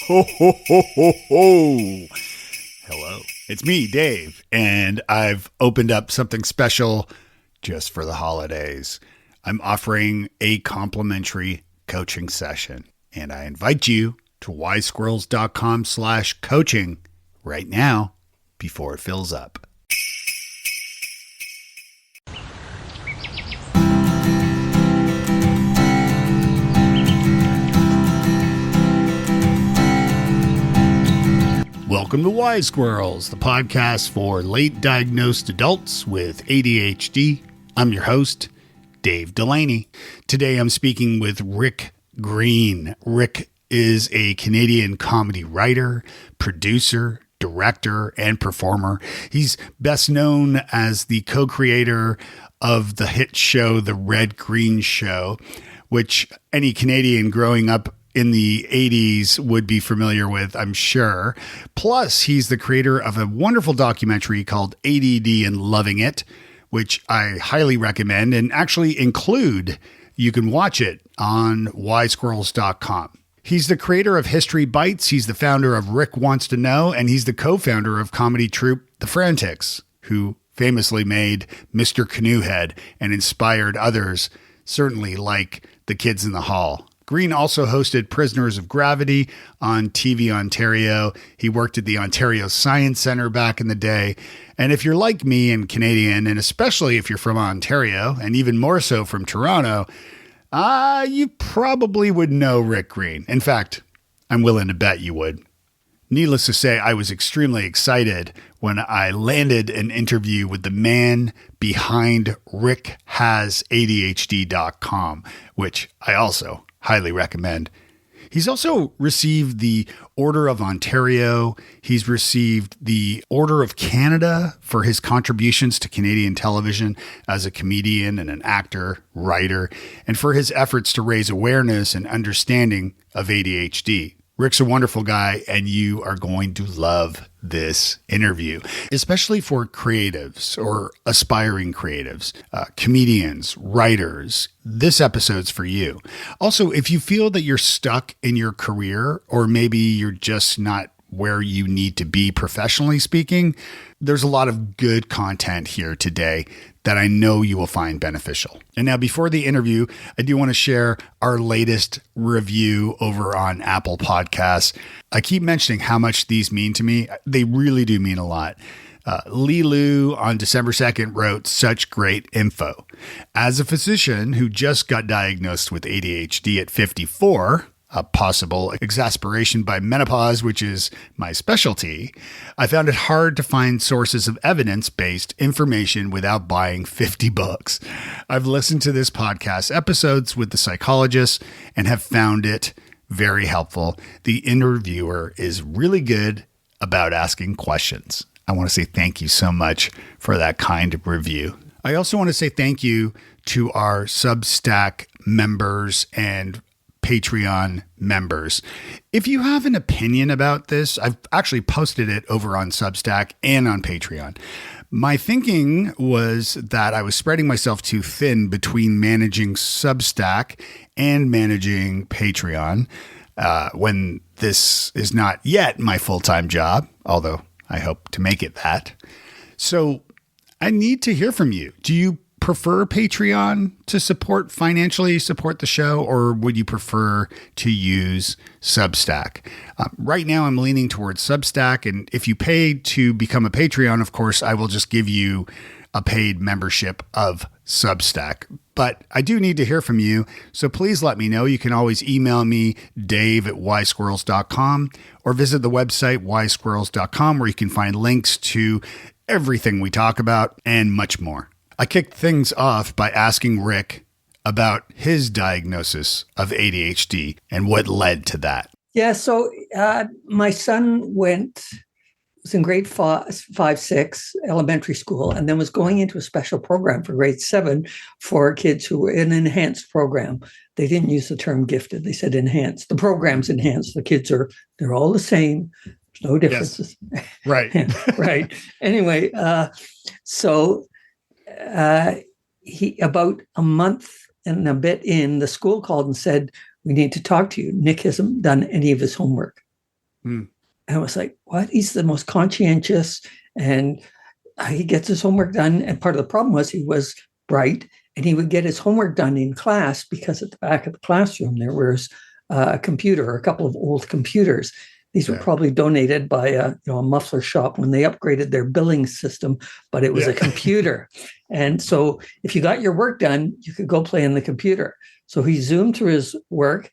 Ho, ho, ho, ho, ho. Hello. It's me, Dave, and I've opened up something special just for the holidays. I'm offering a complimentary coaching session, and I invite you to wisesquirrels.com/coaching right now before it fills up. Welcome to Wise Squirrels, the podcast for late diagnosed adults with ADHD. I'm your host, Dave Delaney. Today I'm speaking with Rick Green. Rick is a Canadian comedy writer, producer, director, and performer. He's best known as the co-creator of the hit show, The Red Green Show, which any Canadian growing up in the 80s would be familiar with, I'm sure. Plus, he's the creator of a wonderful documentary called ADD and Loving It, which I highly recommend and actually include. You can watch it on wisesquirrels.com. He's the creator of History Bites. He's the founder of Rick Wants to Know, and he's the co-founder of comedy troupe The Frantics, who famously made Mr. Canoehead and inspired others, certainly like the kids in the hall. Green also hosted Prisoners of Gravity on TV Ontario. He worked at the Ontario Science Centre back in the day. And if you're like me and Canadian, and especially if you're from Ontario, and even more so from Toronto, you probably would know Rick Green. In fact, I'm willing to bet you would. Needless to say, I was extremely excited when I landed an interview with the man behind RickHasADHD.com, which I also highly recommend. He's also received the Order of Ontario. He's received the Order of Canada for his contributions to Canadian television as a comedian and an actor, writer, and for his efforts to raise awareness and understanding of ADHD. Rick's a wonderful guy, and you are going to love this interview, especially for creatives or aspiring creatives, comedians, writers. This episode's for you. Also, if you feel that you're stuck in your career, or maybe you're just not where you need to be professionally speaking, there's a lot of good content here today that I know you will find beneficial. And now, before the interview, I do want to share our latest review over on Apple Podcasts. I keep mentioning how much these mean to me. They really do mean a lot. Lilu on December 2nd wrote, "Such great info. As a physician who just got diagnosed with ADHD at 54, a possible exasperation by menopause, which is my specialty, I found it hard to find sources of evidence-based information without buying 50 books. I've listened to this podcast episodes with the psychologist and have found it very helpful. The interviewer is really good about asking questions." I want to say thank you so much for that kind review. I also want to say thank you to our Substack members and Patreon members. If you have an opinion about this, I've actually posted it over on Substack and on Patreon. My thinking was that I was spreading myself too thin between managing Substack and managing Patreon when this is not yet my full-time job, although I hope to make it that. So I need to hear from you. Do you prefer Patreon to financially support the show, or would you prefer to use Substack? Right now, I'm leaning towards Substack, and if you pay to become a Patreon, of course, I will just give you a paid membership of Substack. But I do need to hear from you, so please let me know. You can always email me, dave@wisesquirrels.com, or visit the website, wisesquirrels.com, where you can find links to everything we talk about and much more. I kicked things off by asking Rick about his diagnosis of ADHD and what led to that. Yeah, so my son was in grade 5, 6 elementary school, and then was going into a special program for grade 7 for kids who were in an enhanced program. They didn't use the term gifted. They said enhanced. The program's enhanced. The kids they're all the same. There's no differences. Yes. Right. Right. Anyway, so he, about a month and a bit in, the school called and said, "We need to talk to you. Nick hasn't done any of his homework." And I was like, what? He's the most conscientious, and he gets his homework done. And part of the problem was he was bright, and he would get his homework done in class because at the back of the classroom there was a computer, a couple of old computers. These were probably donated by a muffler shop when they upgraded their billing system, but it was a computer. And so if you got your work done, you could go play in the computer. So he zoomed through his work,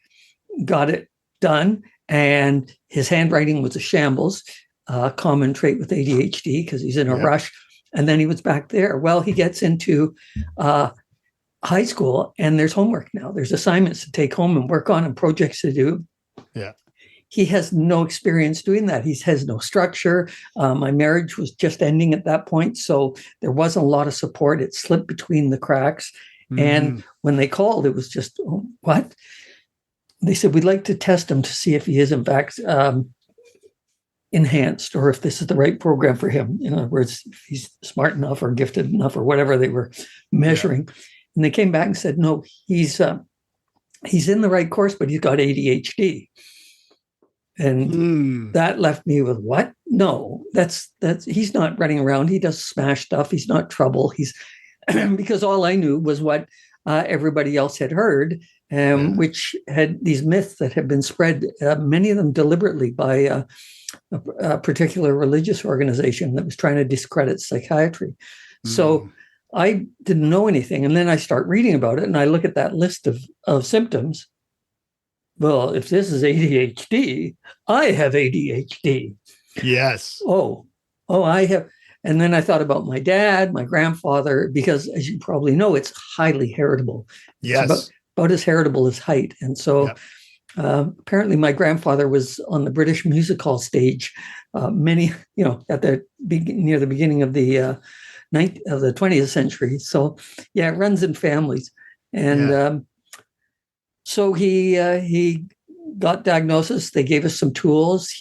got it done, and his handwriting was a shambles, common trait with ADHD because he's in a rush. And then he was back there. Well, he gets into high school, and there's homework now. There's assignments to take home and work on and projects to do. Yeah. He has no experience doing that. He has no structure. My marriage was just ending at that point, so there wasn't a lot of support. It slipped between the cracks. And when they called, it was just, what? They said, we'd like to test him to see if he is, in fact, enhanced, or if this is the right program for him. In other words, if he's smart enough or gifted enough or whatever they were measuring. And they came back and said, no, he's in the right course, but he's got ADHD. And that left me with, what? No, that's he's not running around. He does smash stuff. He's not trouble. He's because all I knew was what everybody else had heard, which had these myths that had been spread, many of them deliberately by a particular religious organization that was trying to discredit psychiatry. So I didn't know anything. And then I start reading about it, and I look at that list of symptoms. Well, if this is ADHD, I have ADHD. Yes. Oh, I have. And then I thought about my dad, my grandfather, because as you probably know, it's highly heritable. Yes. It's about as heritable as height. And so apparently my grandfather was on the British music hall stage at the near the beginning of the 20th century. So yeah, it runs in families. And so he got diagnosis. They gave us some tools.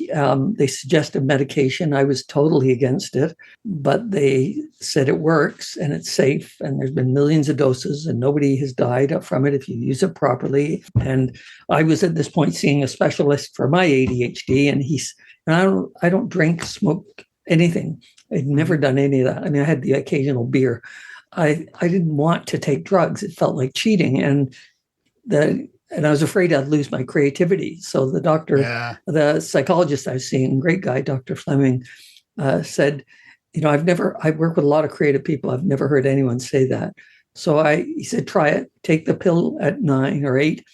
They suggested medication. I was totally against it, but they said it works and it's safe, and there's been millions of doses and nobody has died from it if you use it properly. And I was at this point seeing a specialist for my ADHD, and I don't drink, smoke, anything. I'd never done any of that. I mean, I had the occasional beer. I didn't want to take drugs. It felt like cheating. And I was afraid I'd lose my creativity. So the doctor, the psychologist I was seeing, great guy, Dr. Fleming, said, I work with a lot of creative people. I've never heard anyone say that. So he said, try it, take the pill at 9 or 8.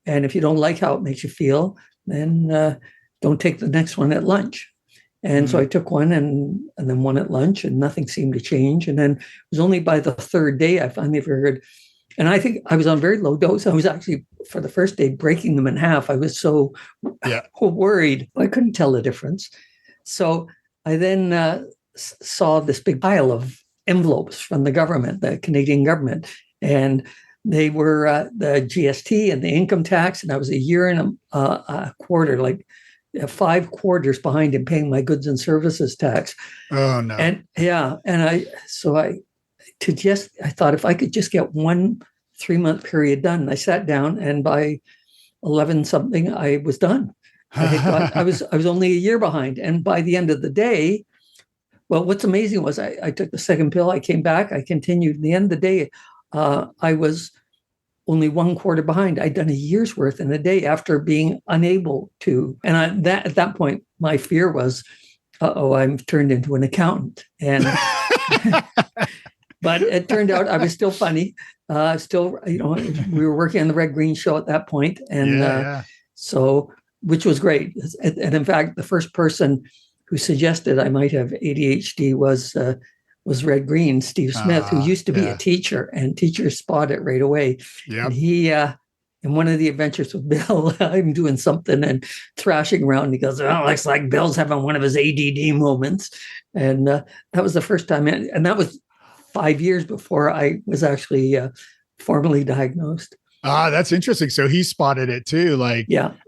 And if you don't like how it makes you feel, then don't take the next one at lunch. And so I took one and then one at lunch, and nothing seemed to change. And then it was only by the third day I finally figured. And I think I was on very low dose. I was actually, for the first day, breaking them in half. I was so worried. I couldn't tell the difference. So I then saw this big pile of envelopes from the government, the Canadian government. And they were the GST and the income tax. And I was a year and a quarter, like 5 quarters behind in paying my goods and services tax. Oh, no. And I thought if I could just get 1 3-month period done. I sat down, and by 11 something, I was done. I was only a year behind. And by the end of the day, well, what's amazing was I took the second pill. I came back. I continued. At the end of the day, I was only 1 quarter behind. I'd done a year's worth in a day after being unable to. And at that point, my fear was, I'm turned into an accountant. And but it turned out I was still funny. We were working on the Red Green show at that point, and so, which was great. And in fact, the first person who suggested I might have ADHD was Red Green, Steve Smith, who used to be a teacher, and teachers spot it right away. Yeah. And he, in one of the adventures with Bill, I'm doing something and thrashing around. And he goes, "Oh, looks like Bill's having one of his ADD moments," and that was the first time, and that was 5 years before I was actually formally diagnosed. That's interesting. So he spotted it too.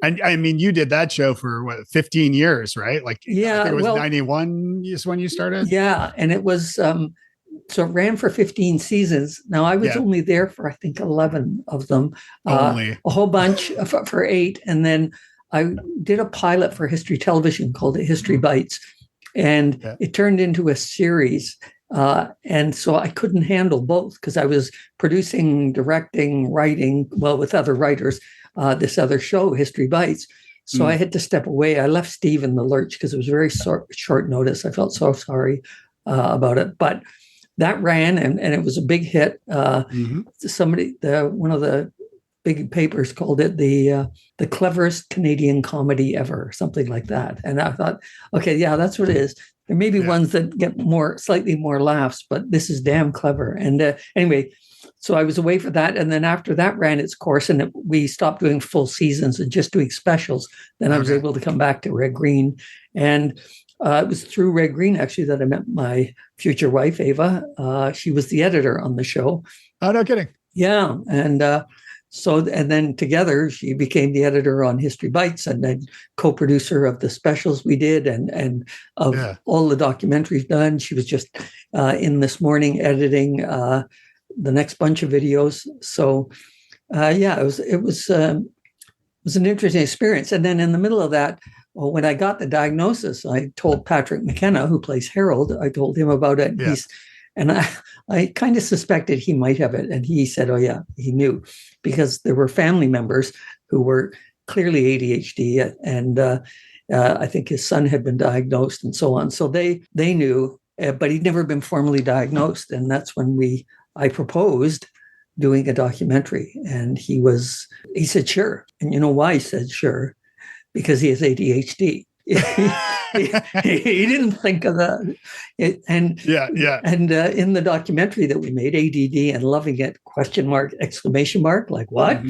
And I mean, you did that show for 15 years, right? I think it was 91 is when you started. Yeah. And it was, so it ran for 15 seasons. Now I was only there for, I think, 11 of them, only a whole bunch for 8. And then I did a pilot for History Television called History Bites, and it turned into a series. And so I couldn't handle both because I was producing, directing, writing, well, with other writers, this other show, History Bites. So I had to step away. I left Steve in the lurch because it was very short notice. I felt so sorry about it. But that ran, and it was a big hit. Somebody, one of the big papers called it the cleverest Canadian comedy ever, something like that. And I thought, okay, yeah, that's what it is. There may be ones that get slightly more laughs, but this is damn clever. And anyway, so I was away for that. And then after that ran its course and we stopped doing full seasons and just doing specials, then I was able to come back to Red Green. And it was through Red Green, actually, that I met my future wife, Ava. She was the editor on the show. Oh, no kidding. Yeah. And then together she became the editor on History Bites and then co-producer of the specials we did and of all the documentaries done. She was just in this morning editing the next bunch of videos. So it was an interesting experience. And then in the middle of that, when I got the diagnosis, I told Patrick McKenna, who plays Harold, I told him about it. And I kind of suspected he might have it. And he said, oh, yeah, he knew, because there were family members who were clearly ADHD. And I think his son had been diagnosed and so on. So they knew, but he'd never been formally diagnosed. And that's when I proposed doing a documentary. And he said, sure. And you know why he said sure? Because he has ADHD. he didn't think of that. And in the documentary that we made, ADD and Loving It, ? Like what?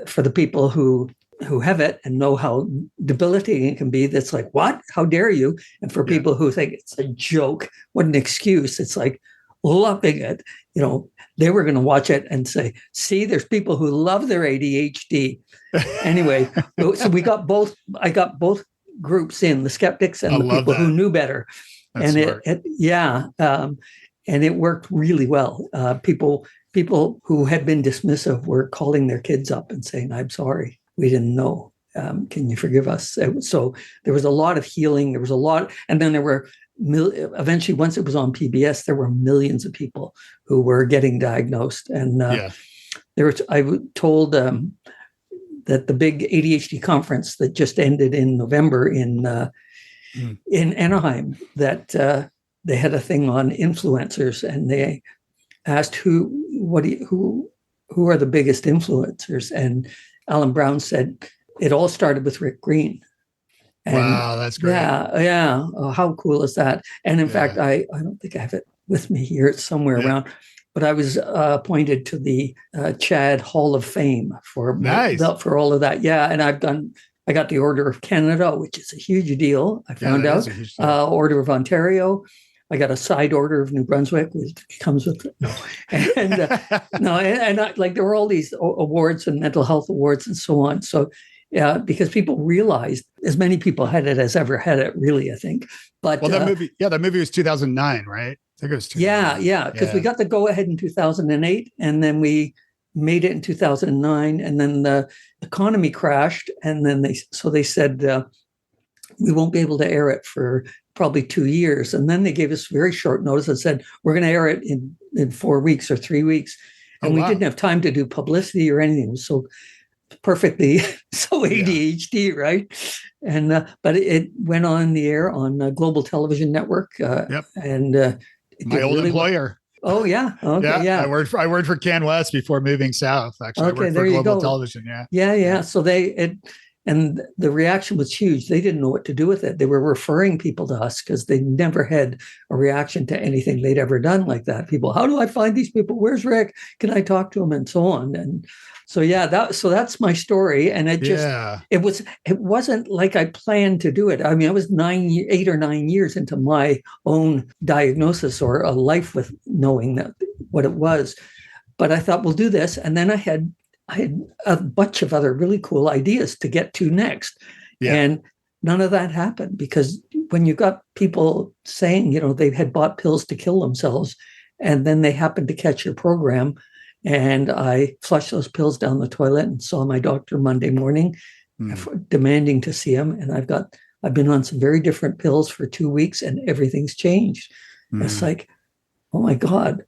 For the people who have it and know how debilitating it can be, that's like, what? How dare you? And for people who think it's a joke, what an excuse. It's like Loving It. They were going to watch it and say, see, there's people who love their ADHD. Anyway, so I got both groups in, the skeptics and the people who knew better. That's And it worked really well. People who had been dismissive were calling their kids up and saying, I'm sorry, we didn't know. Can you forgive us? So there was a lot of healing. There was a lot. And then there were eventually, once it was on PBS, there were millions of people who were getting diagnosed. And I told that the big ADHD conference that just ended in November in Anaheim, that they had a thing on influencers, and they asked who are the biggest influencers, and Alan Brown said it all started with Rick Green. And wow, that's great. Yeah. Oh, how cool is that? And in fact, I don't think I have it with me here. It's somewhere around. But I was appointed to the Chad Hall of Fame for all of that. Yeah, and I got the Order of Canada, which is a huge deal. I found out. Order of Ontario. I got a side order of New Brunswick, which comes with it. There were all these awards and mental health awards and so on. So. Yeah, because people realized as many people had it as ever had it, really, I think. But that movie was 2009, right? I think it was 2009. Yeah, because we got the go ahead in 2008, and then we made it in 2009, and then the economy crashed, and then they said we won't be able to air it for probably 2 years, and then they gave us very short notice and said we're going to air it in 4 weeks or 3 weeks, and we didn't have time to do publicity or anything. It was so perfectly so ADHD, right? And but it went on the air on Global Television Network. And my old employer. Oh yeah, okay, yeah. I worked for Can West before moving south. Actually, okay, I worked for Global Television. Yeah. So and the reaction was huge. They didn't know what to do with it. They were referring people to us because they never had a reaction to anything they'd ever done like that. People, how do I find these people? Where's Rick? Can I talk to him? And so on. And so that's my story. And it wasn't like I planned to do it. I mean, I was 8 or 9 years into my own diagnosis or a life with knowing that what it was. But I thought, we'll do this. And then I had a bunch of other really cool ideas to get to next. Yeah. And none of that happened because when you got people saying, they had bought pills to kill themselves, and then they happened to catch your program, and I flushed those pills down the toilet and saw my doctor Monday morning. demanding to see him. And I've been on some very different pills for 2 weeks and everything's changed. It's like, oh my God,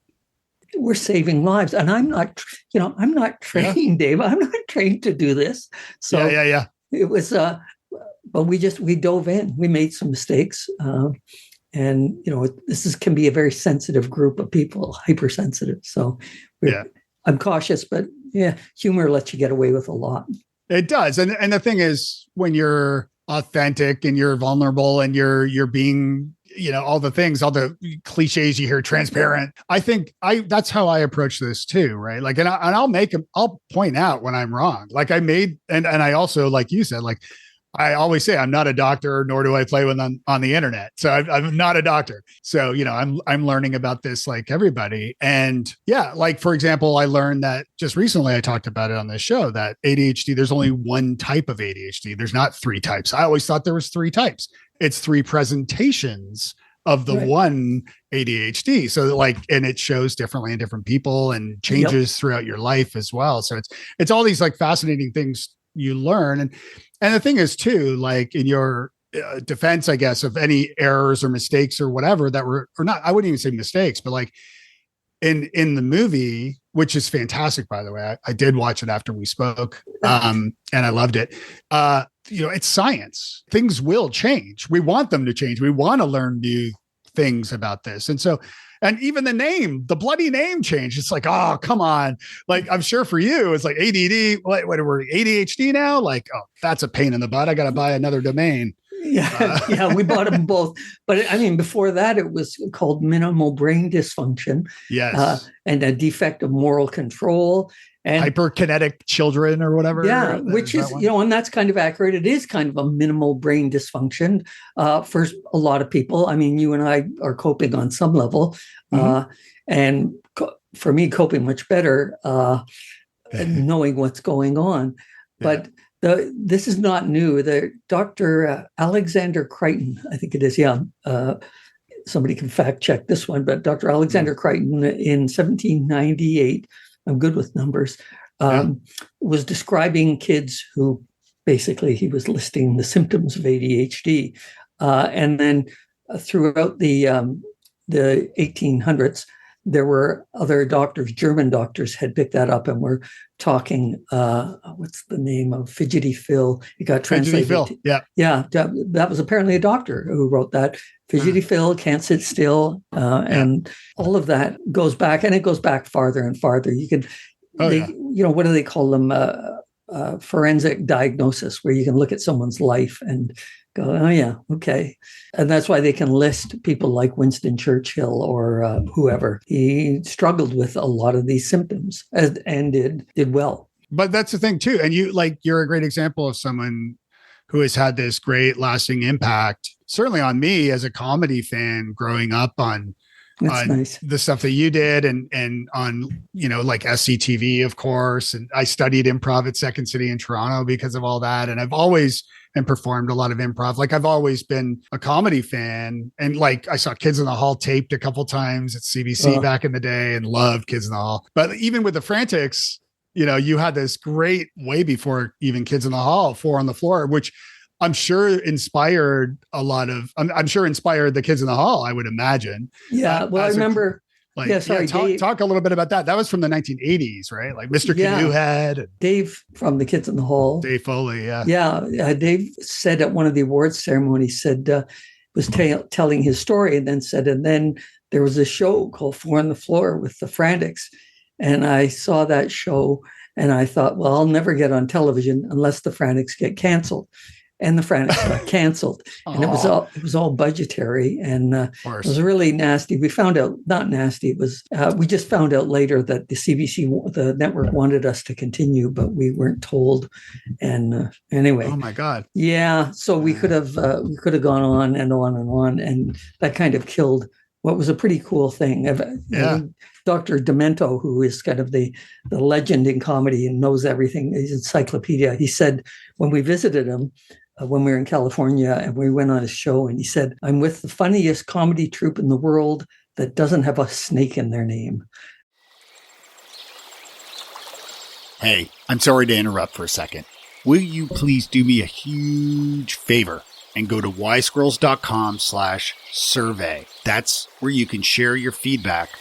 we're saving lives. And I'm not trained, Dave. I'm not trained to do this. So it was, but we dove in, we made some mistakes. And, can be a very sensitive group of people, hypersensitive. So I'm cautious, but humor lets you get away with a lot. It does. And the thing is, when you're authentic and you're vulnerable and you're being, all the things, all the cliches you hear, transparent. I think that's how I approach this too. Right. Like, and I'll point out when I'm wrong. Like and I also, like you said, like, I always say I'm not a doctor, nor do I play with on the internet. So I'm not a doctor. So, I'm learning about this like everybody. And like, for example, I learned that just recently, I talked about it on this show, that ADHD, there's only one type of ADHD. There's not 3 types. I always thought there was 3 types. It's 3 presentations of the one ADHD. So like, and it shows differently in different people and changes throughout your life as well. So it's all these like fascinating things you learn. And the thing is too, like in your defense, I guess, of any errors or mistakes or whatever that were, or not, I wouldn't even say mistakes, but like in the movie, which is fantastic, by the way, I did watch it after we spoke, and I loved it. It's science. Things will change. We want them to change. We want to learn new things about this. And even the bloody name changed. It's like, oh, come on. Like, I'm sure for you, it's like ADD. What are we, ADHD now? Like, oh, that's a pain in the butt. I got to buy another domain. We bought them both. But I mean, before that, it was called minimal brain dysfunction. Yes. And a defect of moral control. And hyperkinetic children or whatever. Yeah, which is, and that's kind of accurate. It is kind of a minimal brain dysfunction for a lot of people. I mean, you and I are coping on some level. And for me, coping much better, knowing what's going on. But this is not new. The Dr. Alexander Crichton, I think it is, somebody can fact check this one, but Dr. Alexander Crichton in 1798, I'm good with numbers, was describing kids who basically he was listing the symptoms of ADHD. And then throughout the 1800s, there were other doctors, German doctors had picked that up and were talking, what's the name of Fidgety Phil? It got translated. Fidgety Phil. That was apparently a doctor who wrote that. Fidgety Phil, can't sit still. And all of that goes back, and it goes back farther and farther. You can, what do they call them? Forensic diagnosis, where you can look at someone's life and go, oh yeah, okay. And that's why they can list people like Winston Churchill or whoever. He struggled with a lot of these symptoms and did well. But that's the thing too. And you're a great example of someone who has had this great lasting impact, certainly on me as a comedy fan growing up on nice. The stuff that you did and on, like SCTV, of course. And I studied improv at Second City in Toronto because of all that. And I've always performed a lot of improv. Like I've always been a comedy fan. And like I saw Kids in the Hall taped a couple times at CBC back in the day and loved Kids in the Hall. But even with the Frantics, you had this great, way before even Kids in the Hall, 4 on the Floor, which I'm sure inspired inspired the Kids in the Hall, I would imagine. Yeah. Well, I remember. Talk a little bit about that. That was from the 1980s, right? Like Mr. Canoe Head. Dave from the Kids in the Hall. Dave Foley, yeah. Yeah. Dave said at one of the awards ceremonies, was telling his story and then said, and then there was a show called 4 on the Floor with the Frantics. And I saw that show and I thought, well, I'll never get on television unless the Frantics get canceled. And the Frantics got canceled, and it was all budgetary, and it was really nasty. We found out, not nasty, it was we just found out later that the CBC, the network, wanted us to continue, but we weren't told. And anyway, oh my God, yeah. So we could have gone on and on and on, and that kind of killed what was a pretty cool thing. Dr. Demento, who is kind of the legend in comedy and knows everything, his encyclopedia. He said when we visited him. When we were in California and we went on his show, and he said, I'm with the funniest comedy troupe in the world that doesn't have a snake in their name. Hey, I'm sorry to interrupt for a second. will you please do me a huge favor and go to wisesquirrels.com/survey. That's where you can share your feedback.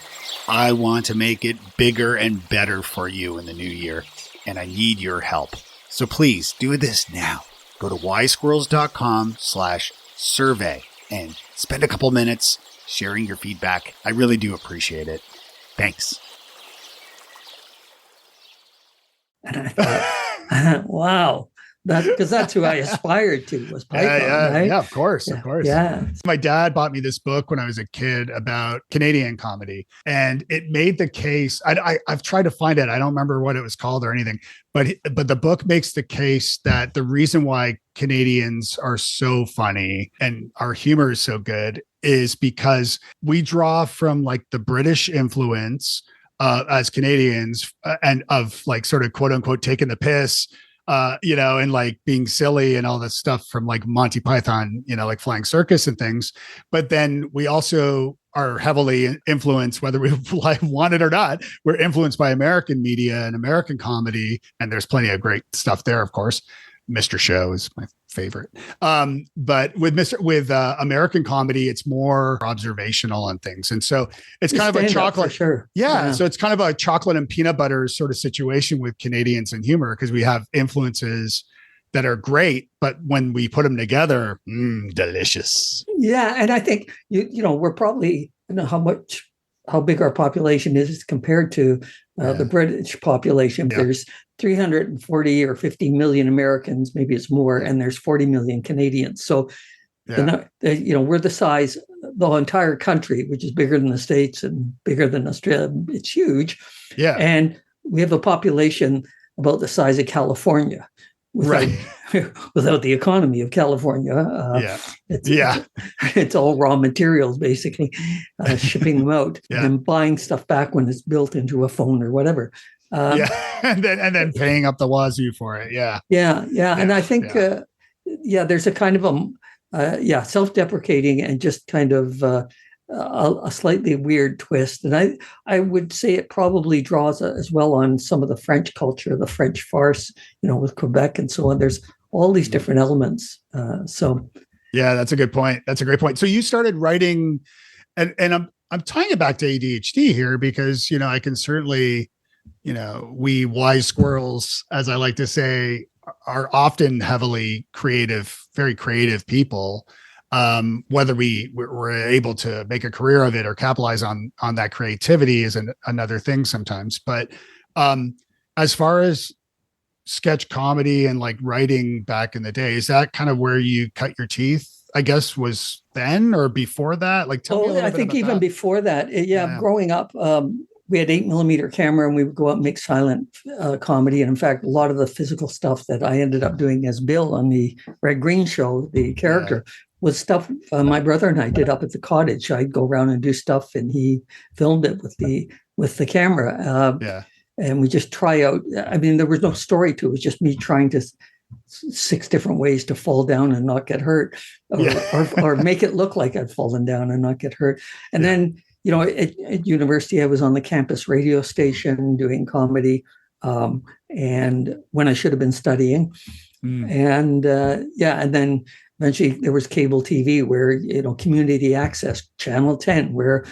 I want to make it bigger and better for you in the new year, and I need your help. So please do this now. Go to wisesquirrels.com/survey and spend a couple minutes sharing your feedback. I really do appreciate it. Thanks. And I thought, wow, because that's who I aspired to was Python, right? Yeah, of course. Yeah. My dad bought me this book when I was a kid about Canadian comedy, and it made the case. I've tried to find it. I don't remember what it was called or anything, but the book makes the case that the reason why Canadians are so funny and our humor is so good is because we draw from like the British influence as Canadians and of like sort of quote unquote taking the piss, and like being silly and all this stuff from like Monty Python, like Flying Circus and things. But then we also are heavily influenced, whether we want it or not, we're influenced by American media and American comedy. And there's plenty of great stuff there, of course. Mr. Show is my favorite. But with American comedy, it's more observational and things. And so it's kind of a chocolate. For sure. Yeah. So it's kind of a chocolate and peanut butter sort of situation with Canadians and humor, because we have influences that are great, but when we put them together, delicious. Yeah. And I think, we're probably, how big our population is compared to the British population. Yeah. There's 340 or 50 million Americans, maybe it's more, and there's 40 million Canadians. So, we're the size, the entire country, which is bigger than the States and bigger than Australia. It's huge. Yeah. And we have a population about the size of California. Without the economy of California. It's all raw materials, basically, shipping them out and buying stuff back when it's built into a phone or whatever. And then paying up the wazoo for it. Yeah. And I think, there's a kind of self-deprecating and just kind of a slightly weird twist. And I would say it probably draws as well on some of the French culture, the French farce, with Quebec and so on. There's all these different elements. Yeah, that's a good point. That's a great point. So you started writing, and I'm tying it back to ADHD here because, I can certainly, we wise squirrels, as I like to say, are often heavily creative, very creative people. Whether we're able to make a career of it or capitalize on that creativity is another thing sometimes. But as far as sketch comedy and like writing back in the day, is that kind of where you cut your teeth, I guess, was then or before that? Like, tell me a little bit. I think even before that, growing up, we had 8mm camera and we would go out and make silent comedy. And in fact, a lot of the physical stuff that I ended up doing as Bill on the Red Green show, the character, was stuff my brother and I did up at the cottage. I'd go around and do stuff and he filmed it with the camera. And we just try out. I mean, there was no story to it. It was just me trying to 6 different ways to fall down and not get hurt or make it look like I'd fallen down and not get hurt. And then, at university, I was on the campus radio station doing comedy. And when I should have been studying. And then eventually there was cable TV where, community access, Channel 10, where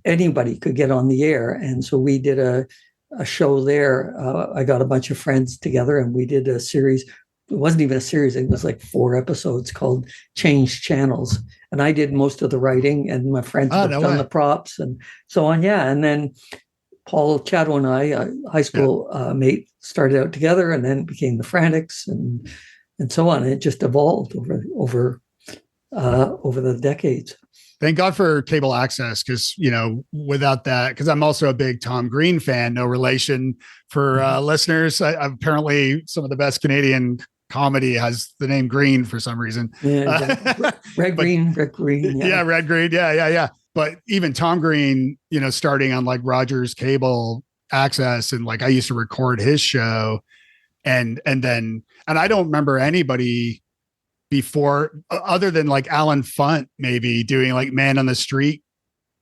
anybody could get on the air. And so we did a show there. I got a bunch of friends together and we did a series. It wasn't even a series. It was like 4 episodes called Change Channels. And I did most of the writing and my friends worked on the props and so on. Yeah. And then Paul Chatto and I, a high school mate, started out together and then became the Frantics and so on. And it just evolved over the decades. Thank God for cable access, because, without that, because I'm also a big Tom Green fan, no relation for listeners. Apparently some of the best Canadian comedy has the name Green for some reason. Red Green. Yeah, Red Green. Yeah. But even Tom Green, starting on like Rogers Cable Access, and like I used to record his show, and I don't remember anybody before other than like Alan Funt maybe doing like Man on the Street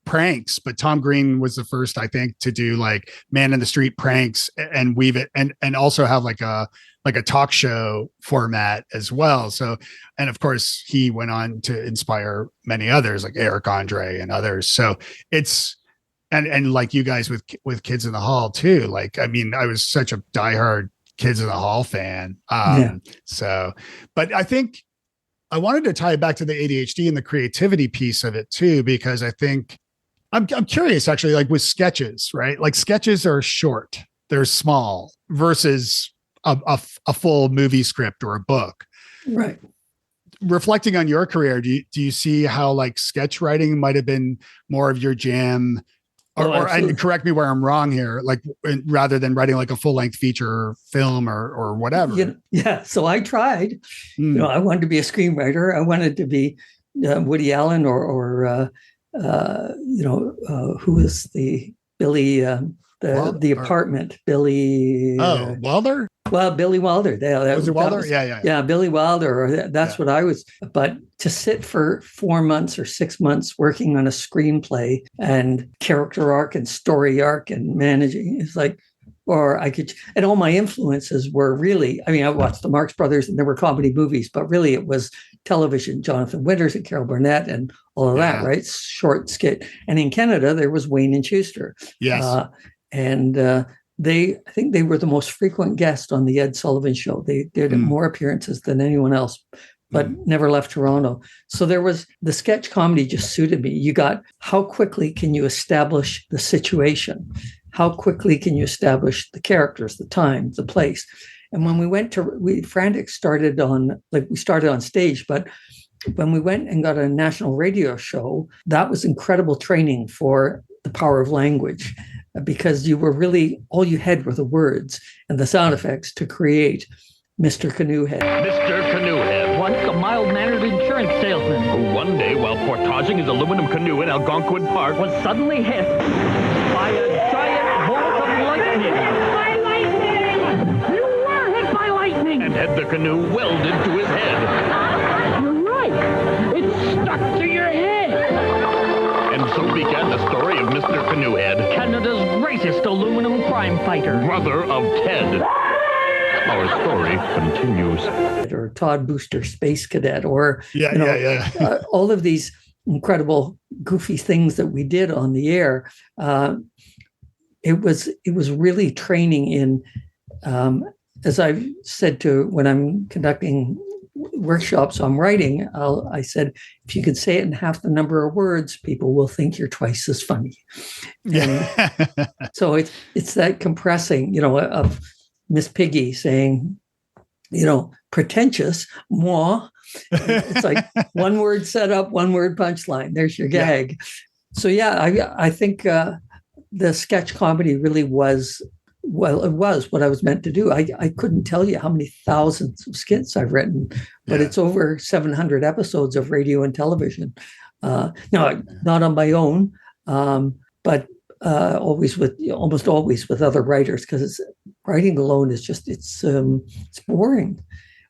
pranks, but Tom Green was the first, I think, to do like man in the street pranks and weave it and also have like a talk show format as well. So, and of course he went on to inspire many others like Eric Andre and others. So it's, and like you guys with Kids in the Hall too. Like, I mean, I was such a diehard Kids in the Hall fan. So, but I think I wanted to tie it back to the ADHD and the creativity piece of it too, because I think I'm curious actually, like with sketches, right? Like sketches are short, they're small versus a full movie script or a book. Right. Reflecting on your career, do you see how like sketch writing might have been more of your jam? Or and correct me where I'm wrong here, like rather than writing like a full length feature film or whatever. Yeah. So I tried, I wanted to be a screenwriter. I wanted to be Woody Allen or who is the Billy, the apartment, Billy. Wilder? Well, Billy Wilder. Was it Wilder? Yeah, Billy Wilder. That's what I was. But to sit for 4 months or 6 months working on a screenplay and character arc and story arc and managing, it's like, or I could, and all my influences were really, I mean, I watched the Marx Brothers and there were comedy movies, but really it was television, Jonathan Winters and Carol Burnett and all of that, right? Short skit. And in Canada, there was Wayne and Schuster. Yes. I think they were the most frequent guest on the Ed Sullivan Show. They did more appearances than anyone else, but never left Toronto. So there was, the sketch comedy just suited me. You got, how quickly can you establish the situation? How quickly can you establish the characters, the time, the place? And when Frantic started on, we started on stage, but when we went and got a national radio show, that was incredible training for the power of language, because you were really, all you had were the words and the sound effects to create Mr. Canoehead. Mr. Canoehead, once a mild-mannered insurance salesman who one day, while portaging his aluminum canoe in Algonquin Park, was suddenly hit by a giant bolt of lightning. By lightning! You were hit by lightning! And had the canoe welded to his head. You're right. It stuck to your head. And so began the story of Mr. Canoehead, Canada's greatest aluminum crime fighter, brother of Ted. Our story continues. Or Todd Booster, Space Cadet, or all of these incredible, goofy things that we did on the air. It was really training in, as I've said when I'm conducting workshops on writing, I said, if you could say it in half the number of words, people will think you're twice as funny. Yeah. So it's that compressing, of Miss Piggy saying, pretentious, moi. It's like one word setup, one word punchline. There's your gag. Yeah. So I think the sketch comedy really was, it was what I was meant to do. I couldn't tell you how many thousands of skits I've written, but it's over 700 episodes of radio and television. Not on my own, but almost always with other writers, because writing alone is just it's boring.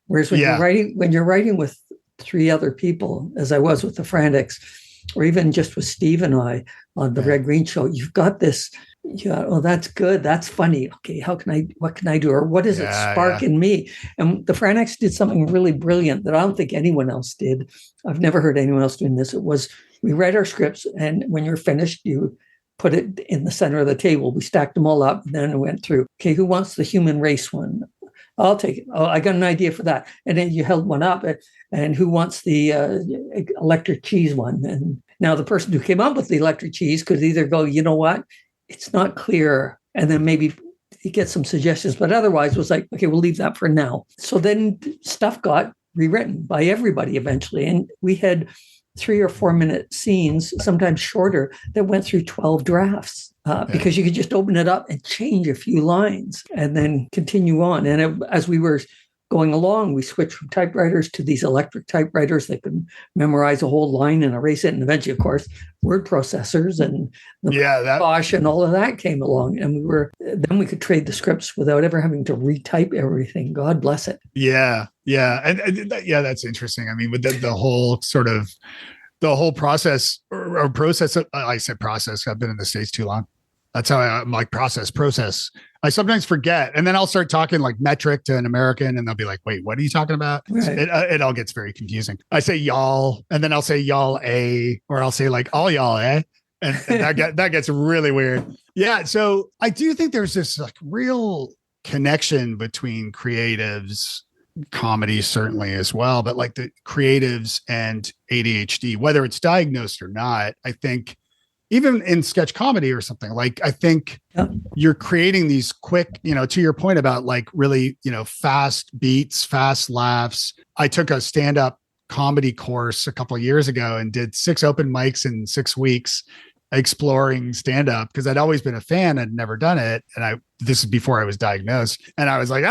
Whereas when you're writing with three other people, as I was with the Frantics, or even just with Steve and I on the Red Green Show, you've got this. Oh, that's good. That's funny. Okay, what can I do? Or what does it spark in me? And the Frantics did something really brilliant that I don't think anyone else did. I've never heard anyone else doing this. It was, we read our scripts, and when you're finished, you put it in the center of the table. We stacked them all up, and then it went through. Okay, who wants the human race one? I'll take it. Oh, I got an idea for that. And then you held one up, and who wants the electric cheese one? And now the person who came up with the electric cheese could either go, you know what? It's not clear. And then maybe you get some suggestions, but otherwise it was like, okay, we'll leave that for now. So then stuff got rewritten by everybody eventually. And we had 3 or 4 minute scenes, sometimes shorter, that went through 12 drafts because you could just open it up and change a few lines and then continue on. And as we were going along, we switched from typewriters to these electric typewriters that could memorize a whole line and erase it. And eventually, of course, word processors and Bosch and all of that came along. And then we could trade the scripts without ever having to retype everything. God bless it. Yeah. Yeah. And that's interesting. I mean, with the whole sort of the whole process or process. I said process. I've been in the States too long. That's how I'm like process. I sometimes forget. And then I'll start talking like metric to an American and they'll be like, wait, what are you talking about? Right. It all gets very confusing. I say y'all, and then I'll say y'all or I'll say like all y'all and that gets really weird. Yeah. So I do think there's this like real connection between creatives, comedy certainly as well, but like the creatives and ADHD, whether it's diagnosed or not. I think even in sketch comedy or something, like I think you're creating these quick, to your point about like really, fast beats, fast laughs. I took a stand-up comedy course a couple of years ago and did 6 open mics in 6 weeks exploring stand-up because I'd always been a fan. I'd never done it. And this is before I was diagnosed. And I was like,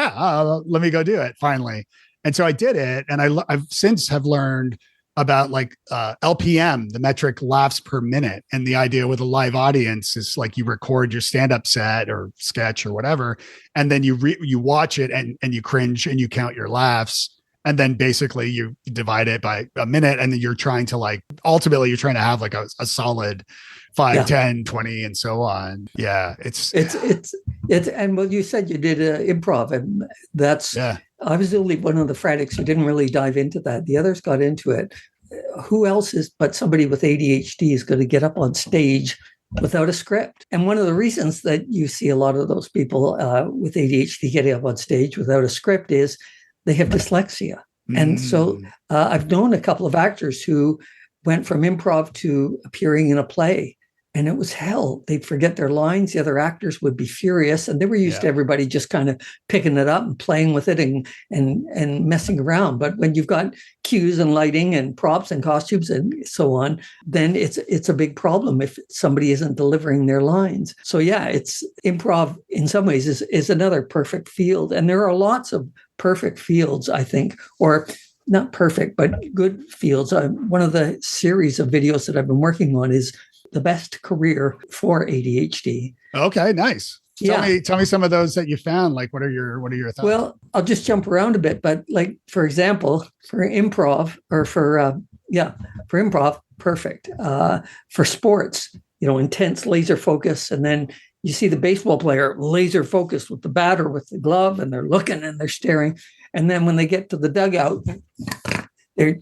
let me go do it finally. And so I did it. And I've since have learned about like LPM, the metric laughs per minute. And the idea with a live audience is like you record your stand-up set or sketch or whatever. And then you watch it and you cringe and you count your laughs. And then basically you divide it by a minute. And then you're trying to ultimately you're trying to have like a solid 5, 10, 20, and so on. Yeah. It's and well, you said you did improv, and that's, I was the only one of the Fratics who didn't really dive into that. The others got into it. Who else but somebody with ADHD is going to get up on stage without a script? And one of the reasons that you see a lot of those people with ADHD getting up on stage without a script is they have dyslexia. And so I've known a couple of actors who went from improv to appearing in a play. And it was hell. They'd forget their lines. The other actors would be furious. And they were used to everybody just kind of picking it up and playing with it and messing around. But when you've got cues and lighting and props and costumes and so on, then it's a big problem if somebody isn't delivering their lines. So it's improv in some ways is another perfect field. And there are lots of perfect fields, I think, or not perfect, but good fields. One of the series of videos that I've been working on is the best career for ADHD. Okay, nice. Tell me some of those that you found. Like, what are your thoughts? Well, I'll just jump around a bit, but like, for example, for improv, perfect. For sports, intense laser focus, and then you see the baseball player laser focused with the bat or with the glove, and they're looking and they're staring, and then when they get to the dugout, they're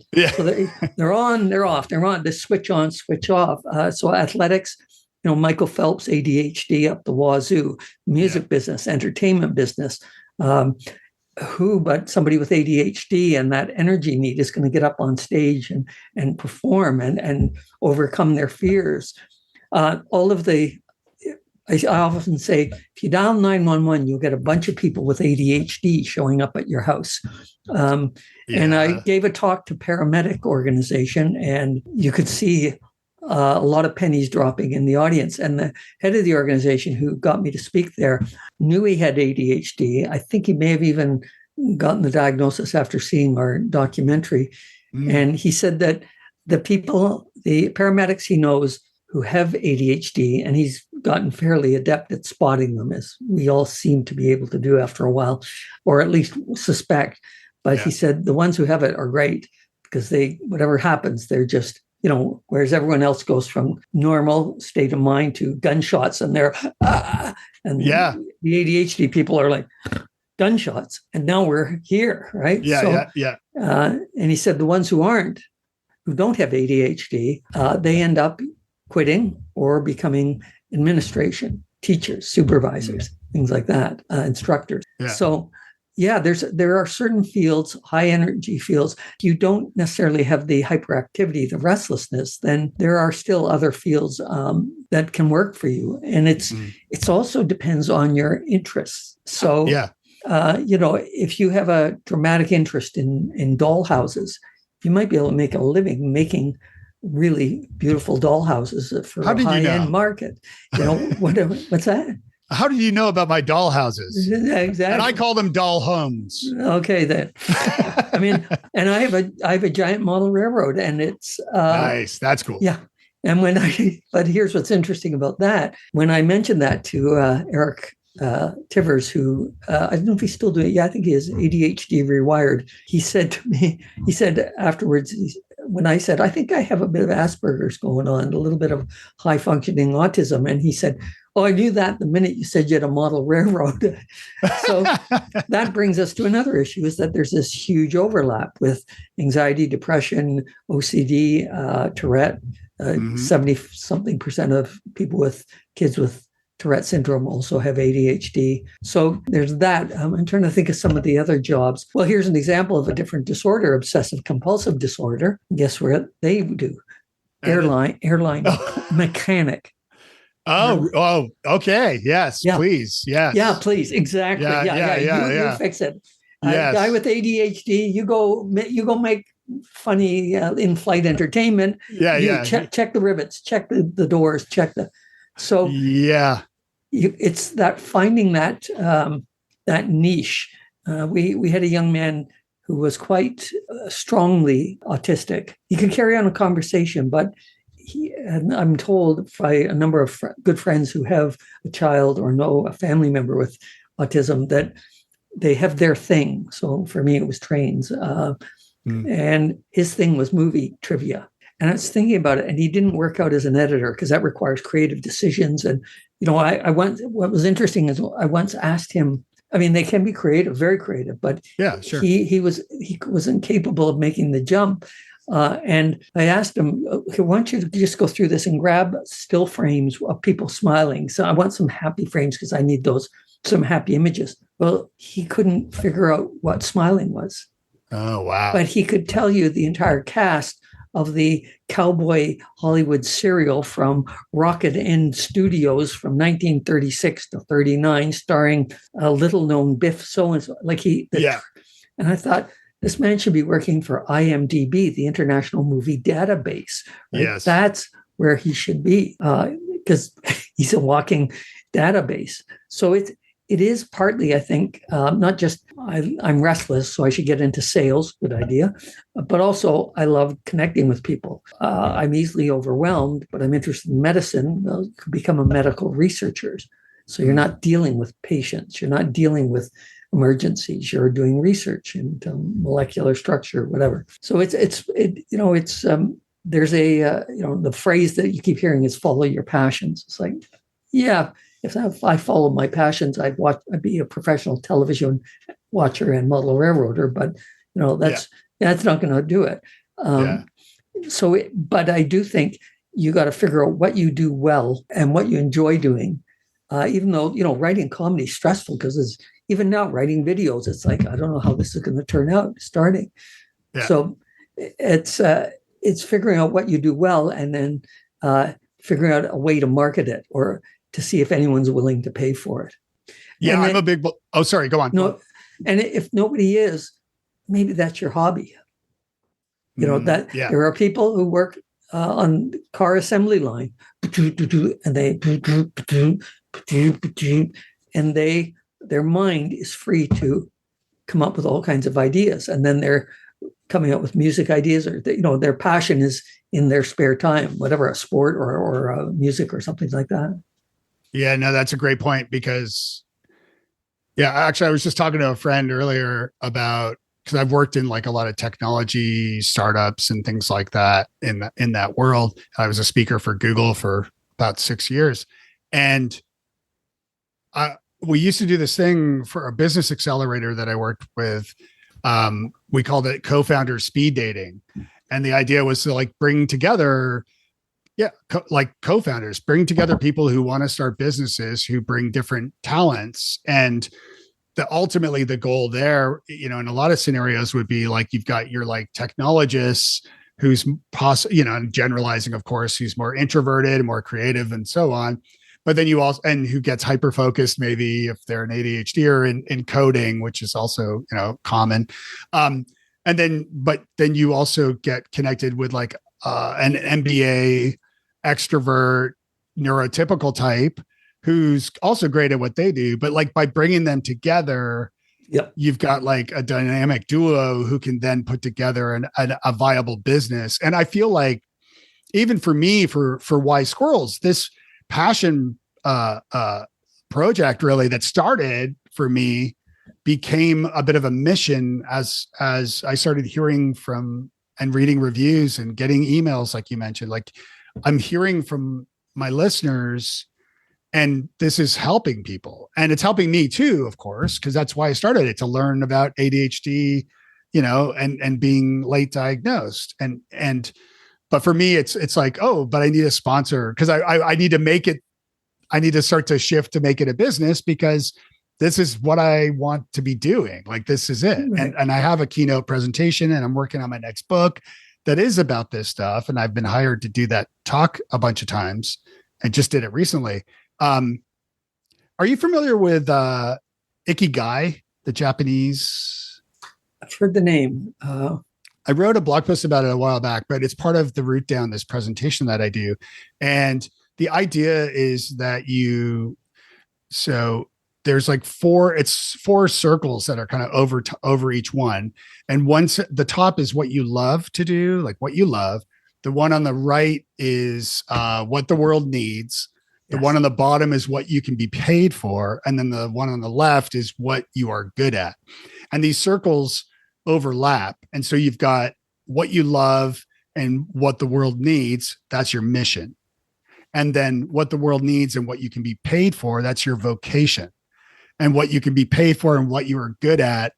on, they're off, they're on. They switch on, switch off. So athletics, Michael Phelps, ADHD up the wazoo, music business, entertainment business. Who but somebody with ADHD and that energy need is going to get up on stage and perform and overcome their fears. I often say, if you dial 911, you'll get a bunch of people with ADHD showing up at your house. And I gave a talk to paramedic organization, and you could see a lot of pennies dropping in the audience. And the head of the organization who got me to speak there knew he had ADHD. I think he may have even gotten the diagnosis after seeing our documentary. And he said that the paramedics he knows who have ADHD, and he's gotten fairly adept at spotting them, as we all seem to be able to do after a while, or at least suspect. But he said the ones who have it are great because whatever happens, they're just, whereas everyone else goes from normal state of mind to gunshots, and they're, and the ADHD people are like, gunshots, and now we're here, right? And he said the ones who don't have ADHD, they end up quitting or becoming administration, teachers, supervisors, things like that, instructors. So there are certain fields, high energy fields. You don't necessarily have the hyperactivity, the restlessness, then there are still other fields that can work for you. And it's also depends on your interests. So, if you have a dramatic interest in doll houses, you might be able to make a living making really beautiful doll houses for a high-end market. What's that? How did you know about my doll houses? Exactly. And I call them doll homes. Okay, then. I mean, and I have a giant model railroad, and it's nice. That's cool. Yeah. And but here's what's interesting about that. When I mentioned that to Eric Tivers, who I don't know if he's still doing it. Yeah, I think he is ADHD rewired. He said to me, afterwards, when I said, I think I have a bit of Asperger's going on, a little bit of high functioning autism. And he said, oh, I knew that the minute you said you had a model railroad. So that brings us to another issue, is that there's this huge overlap with anxiety, depression, OCD, Tourette. 70 something percent of people with kids with Tourette syndrome also have ADHD. So there's that. I'm trying to think of some of the other jobs. Well, here's an example of a different disorder, obsessive compulsive disorder. Guess where they do? Airline mechanic. Oh, okay. Yes, Yeah. please. Yes. Yeah, please. Exactly. Yeah. You fix it. Yes. Guy with ADHD, you go make funny in-flight entertainment. Check the rivets, check the doors, check the. So yeah, it's that finding that that niche. We had a young man who was quite strongly autistic. He could carry on a conversation, but I'm told by a number of good friends who have a child or know a family member with autism that they have their thing. So for me, it was trains. And his thing was movie trivia. And I was thinking about it, and he didn't work out as an editor because that requires creative decisions. And, what was interesting is I once asked him, I mean, they can be creative, very creative, but yeah, sure. he was incapable of making the jump. And I asked him, okay, why don't you just go through this and grab still frames of people smiling? So I want some happy frames because I need some happy images. Well, he couldn't figure out what smiling was. Oh, wow. But he could tell you the entire cast of the cowboy Hollywood serial from Rocket End Studios from 1936 to 39, starring a little-known Biff so-and-so. And I thought, this man should be working for IMDb, the International Movie Database. Right? Yes. That's where he should be, because he's a walking database. So it is partly, I think, not just I'm restless, so I should get into sales, good idea, but also I love connecting with people. I'm easily overwhelmed, but I'm interested in medicine. Well, you could become a medical researcher. So you're not dealing with patients. You're not dealing with emergencies. You're doing research into molecular structure, whatever. So there's the phrase that you keep hearing is follow your passions. It's like, yeah, if I followed my passions, I'd be a professional television watcher and model railroader, but that's not going to do it. But I do think you got to figure out what you do well and what you enjoy doing. Even though, writing comedy is stressful because even now writing videos, it's like, I don't know how this is going to turn out starting. Yeah. So it's figuring out what you do well and then figuring out a way to market it or to see if anyone's willing to pay for it. Yeah, I'm a big... Oh, sorry, go on. No, and if nobody is, maybe that's your hobby. There are people who work on car assembly line, and their mind is free to come up with all kinds of ideas, and then they're coming up with music ideas, or their passion is in their spare time, whatever, a sport or music or something like that. Yeah, no, that's a great point because, actually, I was just talking to a friend earlier about, because I've worked in like a lot of technology startups and things like that in that world. I was a speaker for Google for about 6 years, and we used to do this thing for a business accelerator that I worked with. We called it co-founder speed dating, and the idea was to bring together. Co-founders, bring together people who want to start businesses, who bring different talents. And ultimately the goal there, in a lot of scenarios would be you've got your technologists who's generalizing, of course, who's more introverted, more creative and so on. But then you also, and who gets hyper-focused, maybe if they're an ADHD or in coding, which is also, common. And then you also get connected with an MBA extrovert neurotypical type who's also great at what they do, but by bringing them together, you've got a dynamic duo who can then put together a viable business. And I feel like even for me, for Wise Squirrels, this passion project really that started for me became a bit of a mission as I started hearing from and reading reviews and getting emails, like you mentioned, like I'm hearing from my listeners, and this is helping people, and it's helping me too, of course, because that's why I started it, to learn about ADHD, and being late diagnosed. But for me, it's like, oh, but I need a sponsor, because I need to make it. I need to start to shift to make it a business, because this is what I want to be doing. Like, this is it. Right. And I have a keynote presentation, and I'm working on my next book that is about this stuff. And I've been hired to do that talk a bunch of times, and just did it recently. Are you familiar with Ikigai, the Japanese? I've heard the name. I wrote a blog post about it a while back, but it's part of the route down this presentation that I do. And the idea is that there's like four circles that are kind of over each one. And once the top is what you love to do, like what you love. The one on the right is what the world needs. The one on the bottom is what you can be paid for. And then the one on the left is what you are good at. And these circles overlap. And so you've got what you love and what the world needs. That's your mission. And then what the world needs and what you can be paid for, that's your vocation. And what you can be paid for and what you are good at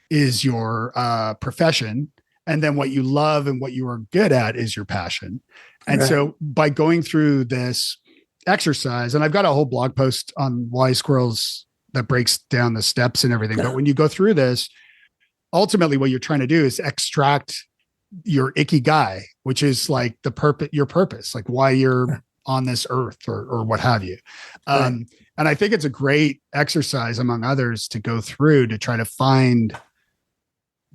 is your profession. And then what you love and what you are good at is your passion. And so by going through this exercise, and I've got a whole blog post on Wise Squirrels that breaks down the steps and everything. But when you go through this, ultimately what you're trying to do is extract your ikigai, which is like your purpose, like why you're on this earth or what have you. And I think it's a great exercise, among others, to go through to try to find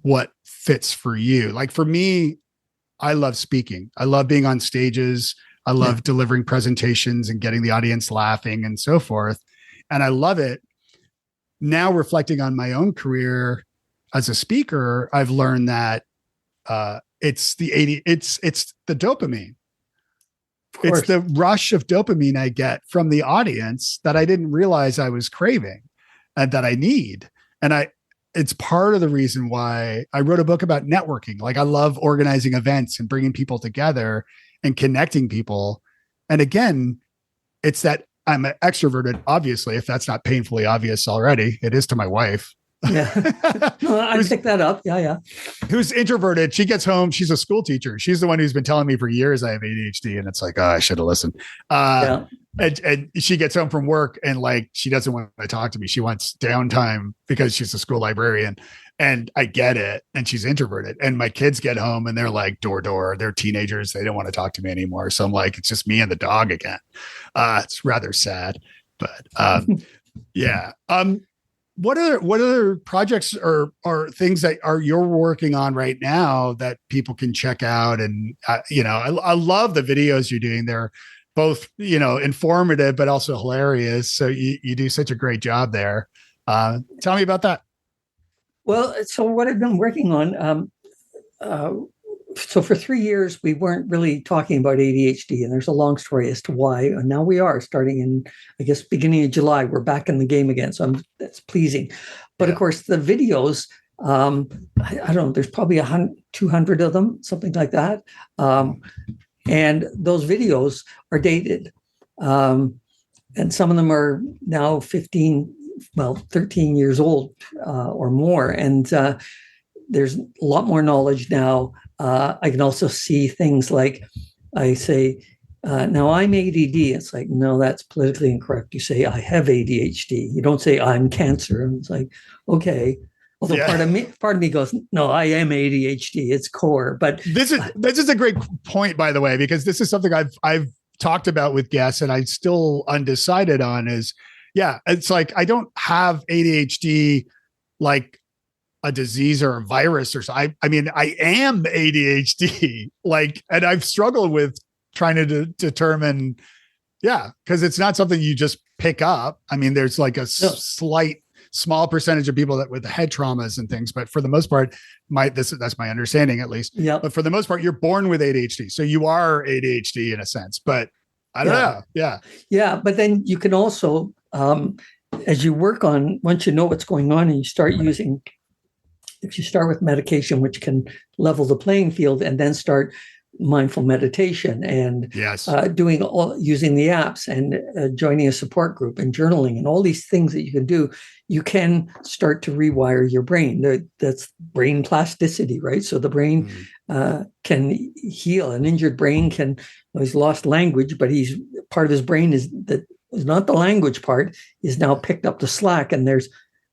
what fits for you. Like for me, I love speaking. I love being on stages. I love delivering presentations and getting the audience laughing and so forth. And I love it. Now, reflecting on my own career as a speaker, I've learned that it's the dopamine. It's the rush of dopamine I get from the audience that I didn't realize I was craving and that I need. And it's part of the reason why I wrote a book about networking. Like, I love organizing events and bringing people together and connecting people. And again, it's that I'm extroverted, obviously, if that's not painfully obvious already. It is to my wife. Yeah. No, I picked that up. Yeah. Who's introverted. She gets home. She's a school teacher. She's the one who's been telling me for years I have ADHD. And it's like, oh, I should have listened. And she gets home from work and like, she doesn't want to talk to me. She wants downtime because she's a school librarian. And I get it. And she's introverted. And my kids get home and they're like door. They're teenagers. They don't want to talk to me anymore. So I'm like, it's just me and the dog again. It's rather sad, but yeah. What other projects or things that you're working on right now that people can check out? And I love the videos you're doing. They're both informative but also hilarious. So you do such a great job there. Tell me about that. Well, so what I've been working on. So for 3 years, we weren't really talking about ADHD, and there's a long story as to why. And now we are, starting in, I guess, beginning of July. We're back in the game again, so that's pleasing. But of course, the videos, I don't know, there's probably 200 of them, something like that. And those videos are dated. And some of them are now 13 years old or more. And there's a lot more knowledge now. I can also see things like I say, now I'm ADD. It's like, no, that's politically incorrect. You say, I have ADHD. You don't say I'm cancer. And it's like, okay. Although part of me goes, no, I am ADHD. It's core. But this is a great point, by the way, because this is something I've talked about with guests and I'm still undecided on is, it's like, I don't have ADHD like a disease or a virus or something. I mean, I am ADHD, and I've struggled with trying to determine, because it's not something you just pick up. I mean, there's like a small percentage of people that with head traumas and things, but for the most part, that's my understanding at least. Yeah. But for the most part, you're born with ADHD. So you are ADHD in a sense, but I don't know. Yeah. Yeah. But then you can also, as you work on, once you know what's going on and you start using if you start with medication, which can level the playing field, and then start mindful meditation and Yes. using the apps and joining a support group and journaling and all these things that you can do, you can start to rewire your brain. That's brain plasticity, right? So the brain can heal. An injured brain he's lost language, but part of his brain is not the language part, is now picked up the slack, and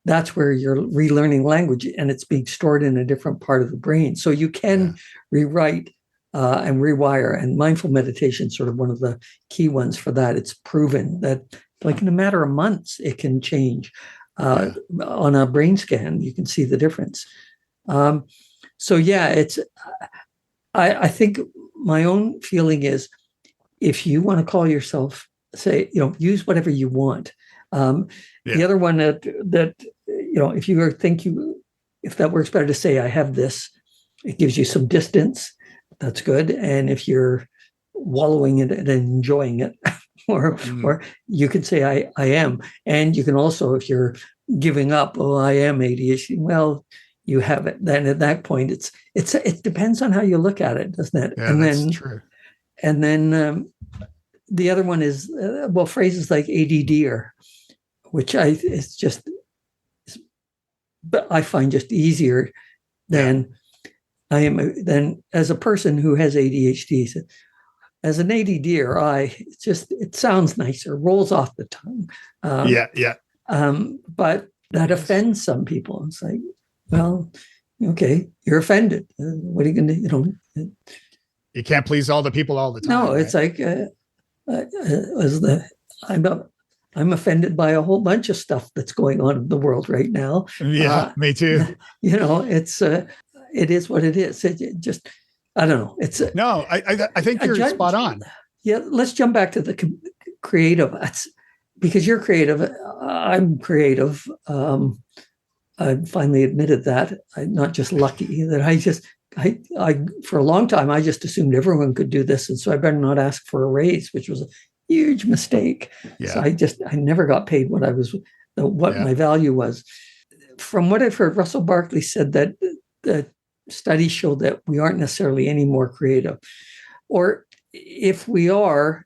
that's where you're relearning language, and it's being stored in a different part of the brain. So you can rewrite and rewire, and mindful meditation is sort of one of the key ones for that. It's proven that like in a matter of months, it can change. On a brain scan, you can see the difference. I think my own feeling is, if you want to call yourself, say, use whatever you want. The other one that if that works better to say, I have this, it gives you some distance. That's good. And if you're wallowing in it and enjoying it, or you can say, I am. And you can also, if you're giving up, I am ADHD, well, you have it. Then at that point, it depends on how you look at it, doesn't it? Yeah, that's true. And then the other one is, phrases like ADD, which I find just easier than than as a person who has ADHD. As an ADDer, it sounds nicer, rolls off the tongue. But that offends some people. It's like, well, okay, you're offended. What are you going to do? You can't please all the people all the time. No, it's like I'm offended by a whole bunch of stuff that's going on in the world right now. Yeah, me too. It is what it is. It just, I don't know. I think you're spot on. Yeah, let's jump back to the creative. Because you're creative. I'm creative. I finally admitted that. I'm not just lucky that I for a long time, I just assumed everyone could do this. And so I better not ask for a raise, which was a huge mistake. Yeah. So I never got paid what my value was. From what I've heard, Russell Barkley said that the studies show that we aren't necessarily any more creative, or if we are,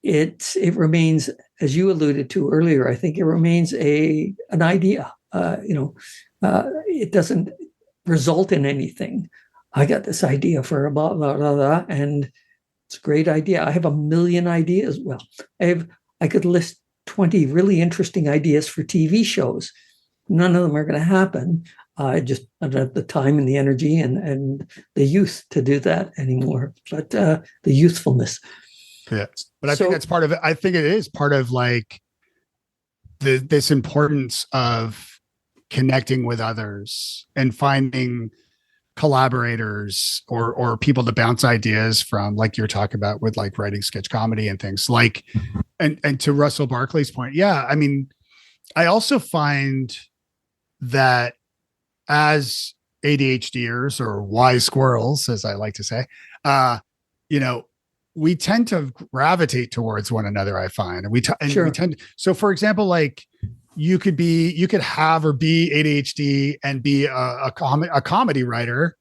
it remains, as you alluded to earlier. I think it remains an idea. It doesn't result in anything. I got this idea for a blah blah blah blah, and it's a great idea. I have a million ideas. Well, I could list 20 really interesting ideas for TV shows. None of them are going to happen. I don't have the time and the energy and the youth to do that anymore. But the youthfulness. Yeah, but I think that's part of it. I think it is part of like this importance of connecting with others and finding collaborators or people to bounce ideas from, like you're talking about with like writing sketch comedy and things like, and to Russell Barkley's point. Yeah. I mean, I also find that as ADHDers or wise squirrels, as I like to say, we tend to gravitate towards one another, I find. And we tend. So for example, like you could have or be ADHD and be a comedy writer,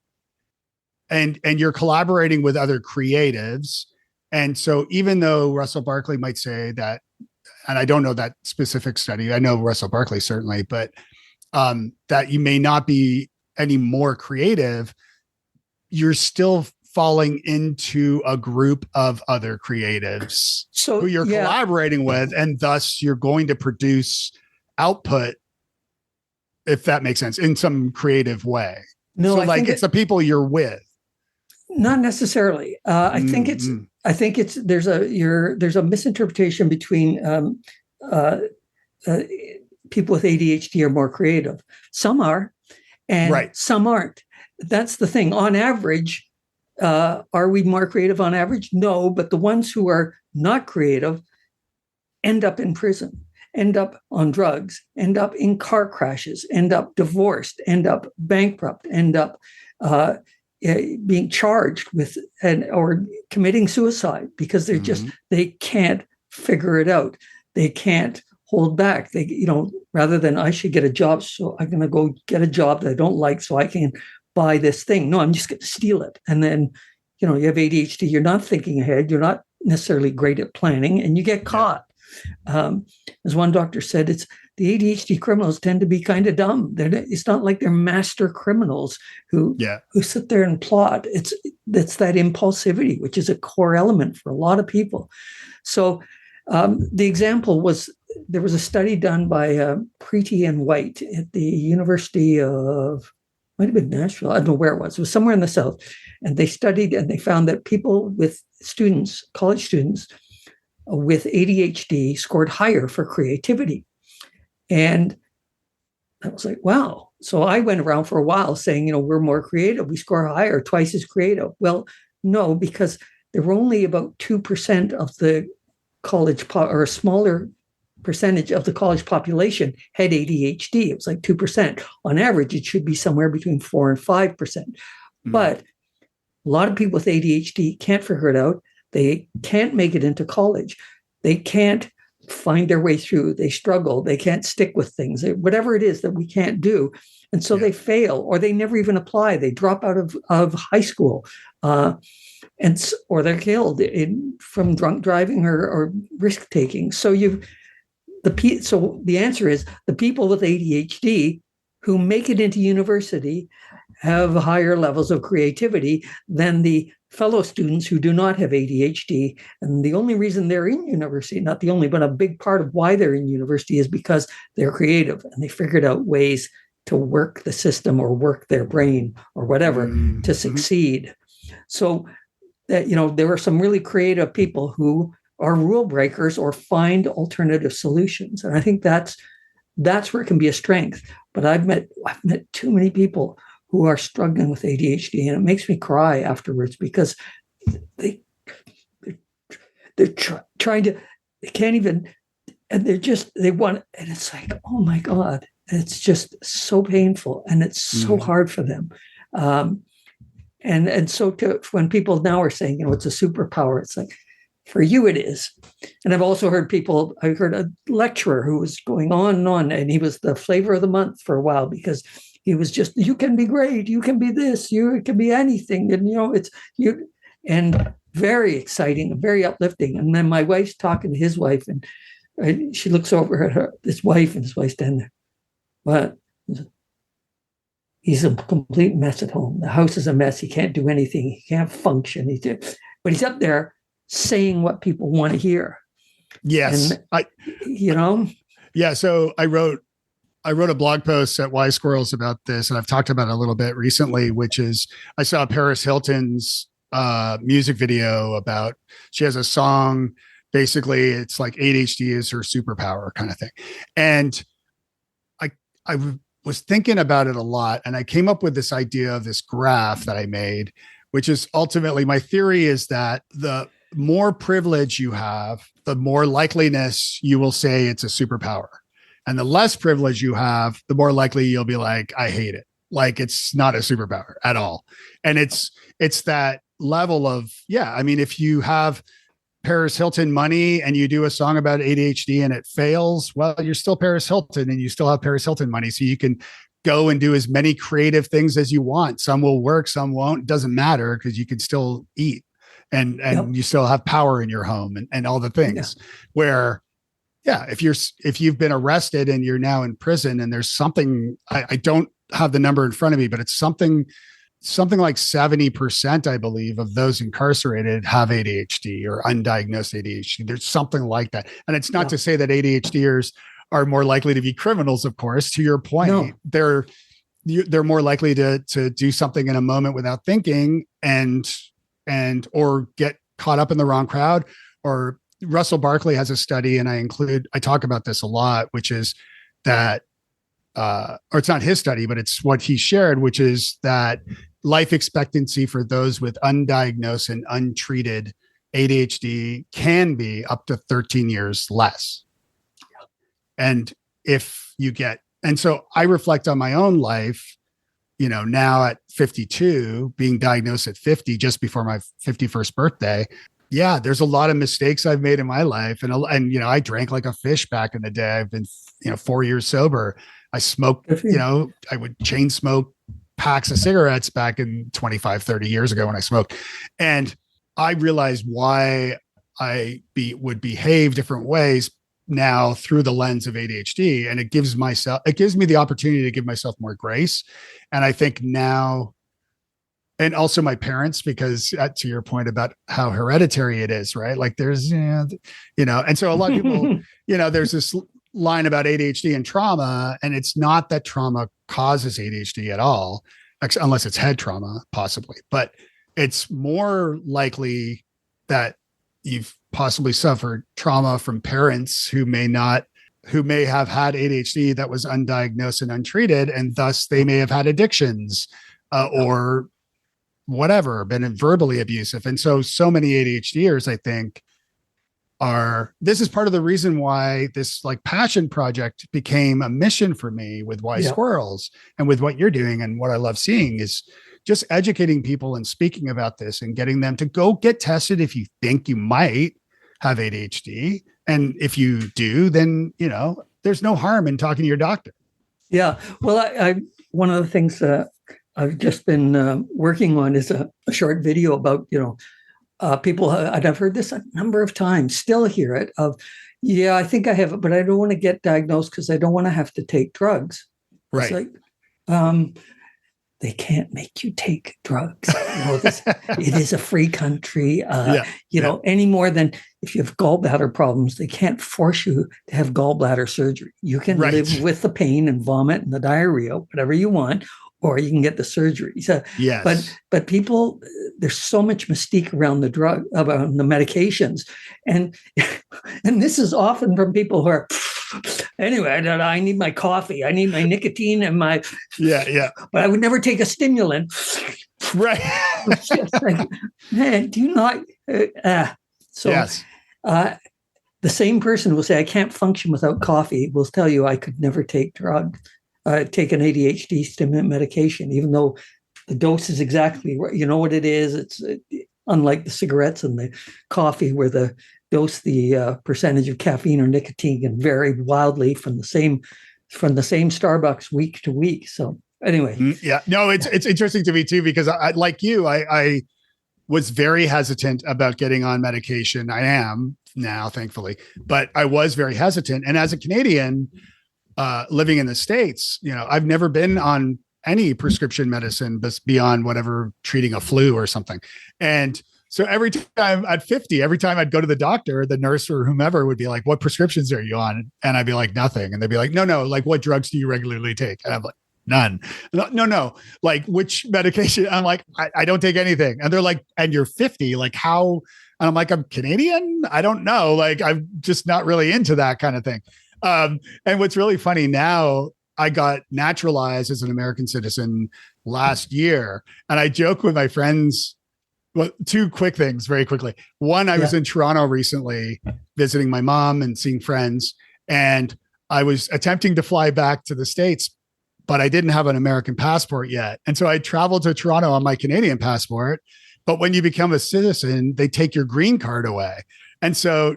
and you're collaborating with other creatives. And so even though Russell Barkley might say that, and I don't know that specific study, I know Russell Barkley certainly, but that you may not be any more creative, you're still falling into a group of other creatives who you're collaborating with, and thus you're going to produce output, if that makes sense, in some creative way. No, so like it's the people you're with. Not necessarily. I think there's a misinterpretation between people with ADHD are more creative. Some are, and some aren't. That's the thing. On average, are we more creative on average? No, but the ones who are not creative end up in prison, end up on drugs, end up in car crashes, end up divorced, end up bankrupt, end up being charged with or committing suicide because they can't figure it out. They can't hold back. They, rather than I should get a job, so I'm going to go get a job that I don't like so I can buy this thing. No, I'm just going to steal it. And then, you have ADHD, you're not thinking ahead. You're not necessarily great at planning, and you get caught. As one doctor said, it's the ADHD criminals tend to be kind of dumb. It's not like they're master criminals who sit there and plot. It's that impulsivity, which is a core element for a lot of people. So the example was, there was a study done by Preeti and White at the University of, might have been Nashville, I don't know where it was somewhere in the South. And they studied and they found that people with college students with ADHD scored higher for creativity. And I was like, wow. So I went around for a while saying, we're more creative. We score higher, twice as creative. Well, no, because there were only about 2% of the college, or a smaller percentage of the college population had ADHD. It was like 2%. On average, it should be somewhere between 4 and 5%. Mm-hmm. But a lot of people with ADHD can't figure it out. They can't make it into college. They can't find their way through. They struggle. They can't stick with things, whatever it is that we can't do. And so they fail, or they never even apply. They drop out of high school, or they're killed from drunk driving or risk taking. So the answer is the people with ADHD who make it into university have higher levels of creativity than the fellow students who do not have ADHD. And the only reason they're in university, not the only, but a big part of why they're in university, is because they're creative and they figured out ways to work the system or work their brain or whatever to succeed. So that, there are some really creative people who are rule breakers or find alternative solutions. And I think that's where it can be a strength. But I've met too many people who are struggling with ADHD, and it makes me cry afterwards because they're trying to, they can't even, and they want, and it's like, oh my God, it's just so painful and it's so hard for them. And so when people now are saying, it's a superpower, it's like, for you it is. And I've also heard I heard a lecturer who was going on and he was the flavor of the month for a while because he was just, you can be great, you can be this, it can be anything. And, it's you, and very exciting, very uplifting. And then my wife's talking to his wife and she looks over at his wife and his wife's standing there. What? He's a complete mess at home. The house is a mess. He can't do anything. He can't function. But he's up there saying what people want to hear. Yes. And, Yeah. So I wrote a blog post at Wise Squirrels about this, and I've talked about it a little bit recently, which is I saw Paris Hilton's music video about, she has a song, basically it's like ADHD is her superpower kind of thing. And I was thinking about it a lot, and I came up with this idea of this graph that I made, which is ultimately, my theory is that the more privilege you have, the more likeliness you will say it's a superpower. And the less privilege you have, the more likely you'll be like, I hate it. Like it's not a superpower at all. And it's that level of, if you have Paris Hilton money and you do a song about ADHD and it fails, well, you're still Paris Hilton and you still have Paris Hilton money. So you can go and do as many creative things as you want. Some will work, some won't. It doesn't matter because you can still eat and you still have power in your home and all the things where, if you've been arrested and you're now in prison and there's something, I don't have the number in front of me, but it's something like 70%, I believe, of those incarcerated have ADHD or undiagnosed ADHD. There's something like that. And it's not to say that ADHDers are more likely to be criminals, of course, to your point. No. They're more likely to do something in a moment without thinking and or get caught up in the wrong crowd. Or Russell Barkley has a study, and I talk about this a lot, which is that, or it's not his study, but it's what he shared, which is that life expectancy for those with undiagnosed and untreated ADHD can be up to 13 years less. And so I reflect on my own life, now at 52, being diagnosed at 50, just before my 51st birthday, Yeah, there's a lot of mistakes I've made in my life, and I drank like a fish back in the day. I've been 4 years sober. I smoked, I would chain smoke packs of cigarettes back in 25, 30 years ago when I smoked, and I realized why would behave different ways now through the lens of ADHD, and it gives me the opportunity to give myself more grace, and I think now. And also my parents, because to your point about how hereditary it is, right? Like there's, and so a lot of people, there's this line about ADHD and trauma, and it's not that trauma causes ADHD at all, unless it's head trauma, possibly, but it's more likely that you've possibly suffered trauma from parents who may have had ADHD that was undiagnosed and untreated, and thus they may have had addictions or whatever, been verbally abusive. And so many ADHDers, I think, this is part of the reason why this like passion project became a mission for me with Wise Squirrels, and with what you're doing. And what I love seeing is just educating people and speaking about this and getting them to go get tested if you think you might have ADHD. And if you do, then, there's no harm in talking to your doctor. Yeah. Well, I one of the things I've just been working on is a short video about, people, and I've heard this a number of times, still hear it I think I have it, but I don't want to get diagnosed because I don't want to have to take drugs. Right. It's like, they can't make you take drugs. It is a free country. Any more than if you have gallbladder problems, they can't force you to have gallbladder surgery. You can live with the pain and vomit and the diarrhea, whatever you want, or you can get the surgery. So, yes. But people, there's so much mystique around the drug, about the medications, and this is often from people who are. Anyway, I need my coffee. I need my nicotine and my But I would never take a stimulant. Right. Like, man, do you not? The same person will say, I can't function without coffee. Will tell you I could never take take an ADHD stimulant medication, even though the dose is exactly right. You know what it is. It's unlike the cigarettes and the coffee, where the percentage of caffeine or nicotine can vary wildly from the same Starbucks week to week. So anyway, it's interesting to me too, because I like you, I was very hesitant about getting on medication. I am now, thankfully, but I was very hesitant. And as a Canadian living in the States, I've never been on any prescription medicine beyond whatever treating a flu or something. And so every time at 50, every time I'd go to the doctor, the nurse or whomever would be like, what prescriptions are you on? And I'd be like, nothing. And they'd be like, no, like, what drugs do you regularly take? And I'm like, none. No. Like, which medication? I'm like, I don't take anything. And they're like, and you're 50, like how? And I'm like, I'm Canadian. I don't know. Like, I'm just not really into that kind of thing. And what's really funny now, I got naturalized as an American citizen last year. And I joke with my friends. Well, two quick things very quickly. One, I was in Toronto recently visiting my mom and seeing friends, and I was attempting to fly back to the States, but I didn't have an American passport yet. And so I traveled to Toronto on my Canadian passport. But when you become a citizen, they take your green card away. And so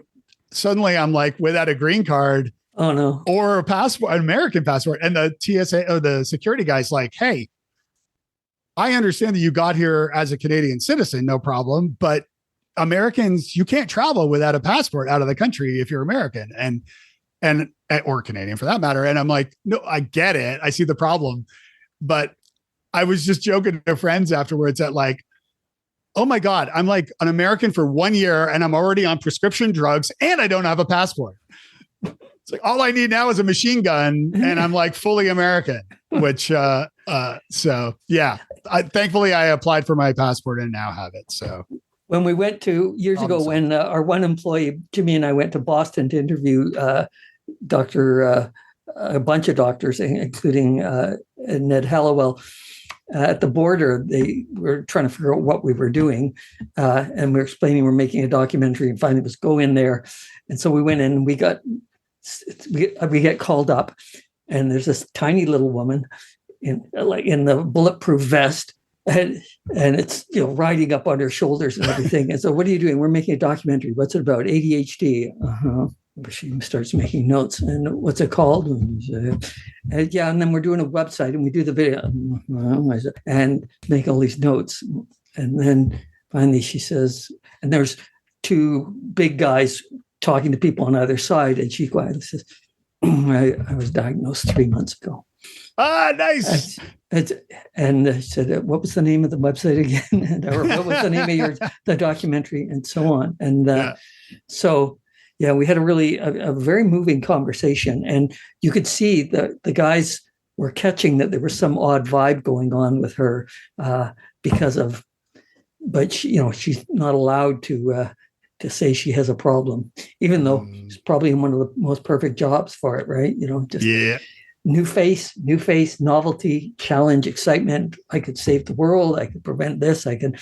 suddenly I'm like without a green card. Oh no. Or a passport, an American passport. And the TSA or the security guy's like, hey, I understand that you got here as a Canadian citizen, no problem, but Americans, you can't travel without a passport out of the country if you're American and or Canadian for that matter. And I'm like, no, I get it. I see the problem. But I was just joking to friends afterwards that like, oh my God, I'm like an American for 1 year and I'm already on prescription drugs and I don't have a passport. It's like, all I need now is a machine gun and I'm like fully American, which, thankfully I applied for my passport and now have it. So when we went to years ago, when our one employee, Jimmy and I went to Boston to interview a bunch of doctors, including Ned Hallowell, at the border, they were trying to figure out what we were doing. And we were explaining we're making a documentary, and finally it was go in there. And so we went in and we get called up, and there's this tiny little woman in the bulletproof vest and it's riding up on her shoulders and everything. And so, what are you doing? We're making a documentary. What's it about? ADHD. She starts making notes. And what's it called? And then we're doing a website and we do the video and make all these notes. And then finally she says, and there's two big guys talking to people on either side, and she quietly says, I was diagnosed 3 months ago. Ah, nice. And I said, what was the name of the website again? Or what was the name of the documentary, and so on. And so, we had a very moving conversation, and you could see the guys were catching that there was some odd vibe going on with her but she's not allowed to say she has a problem, even though it's probably in one of the most perfect jobs for it, right? New face, novelty, challenge, excitement. I could save the world. I could prevent this. I can,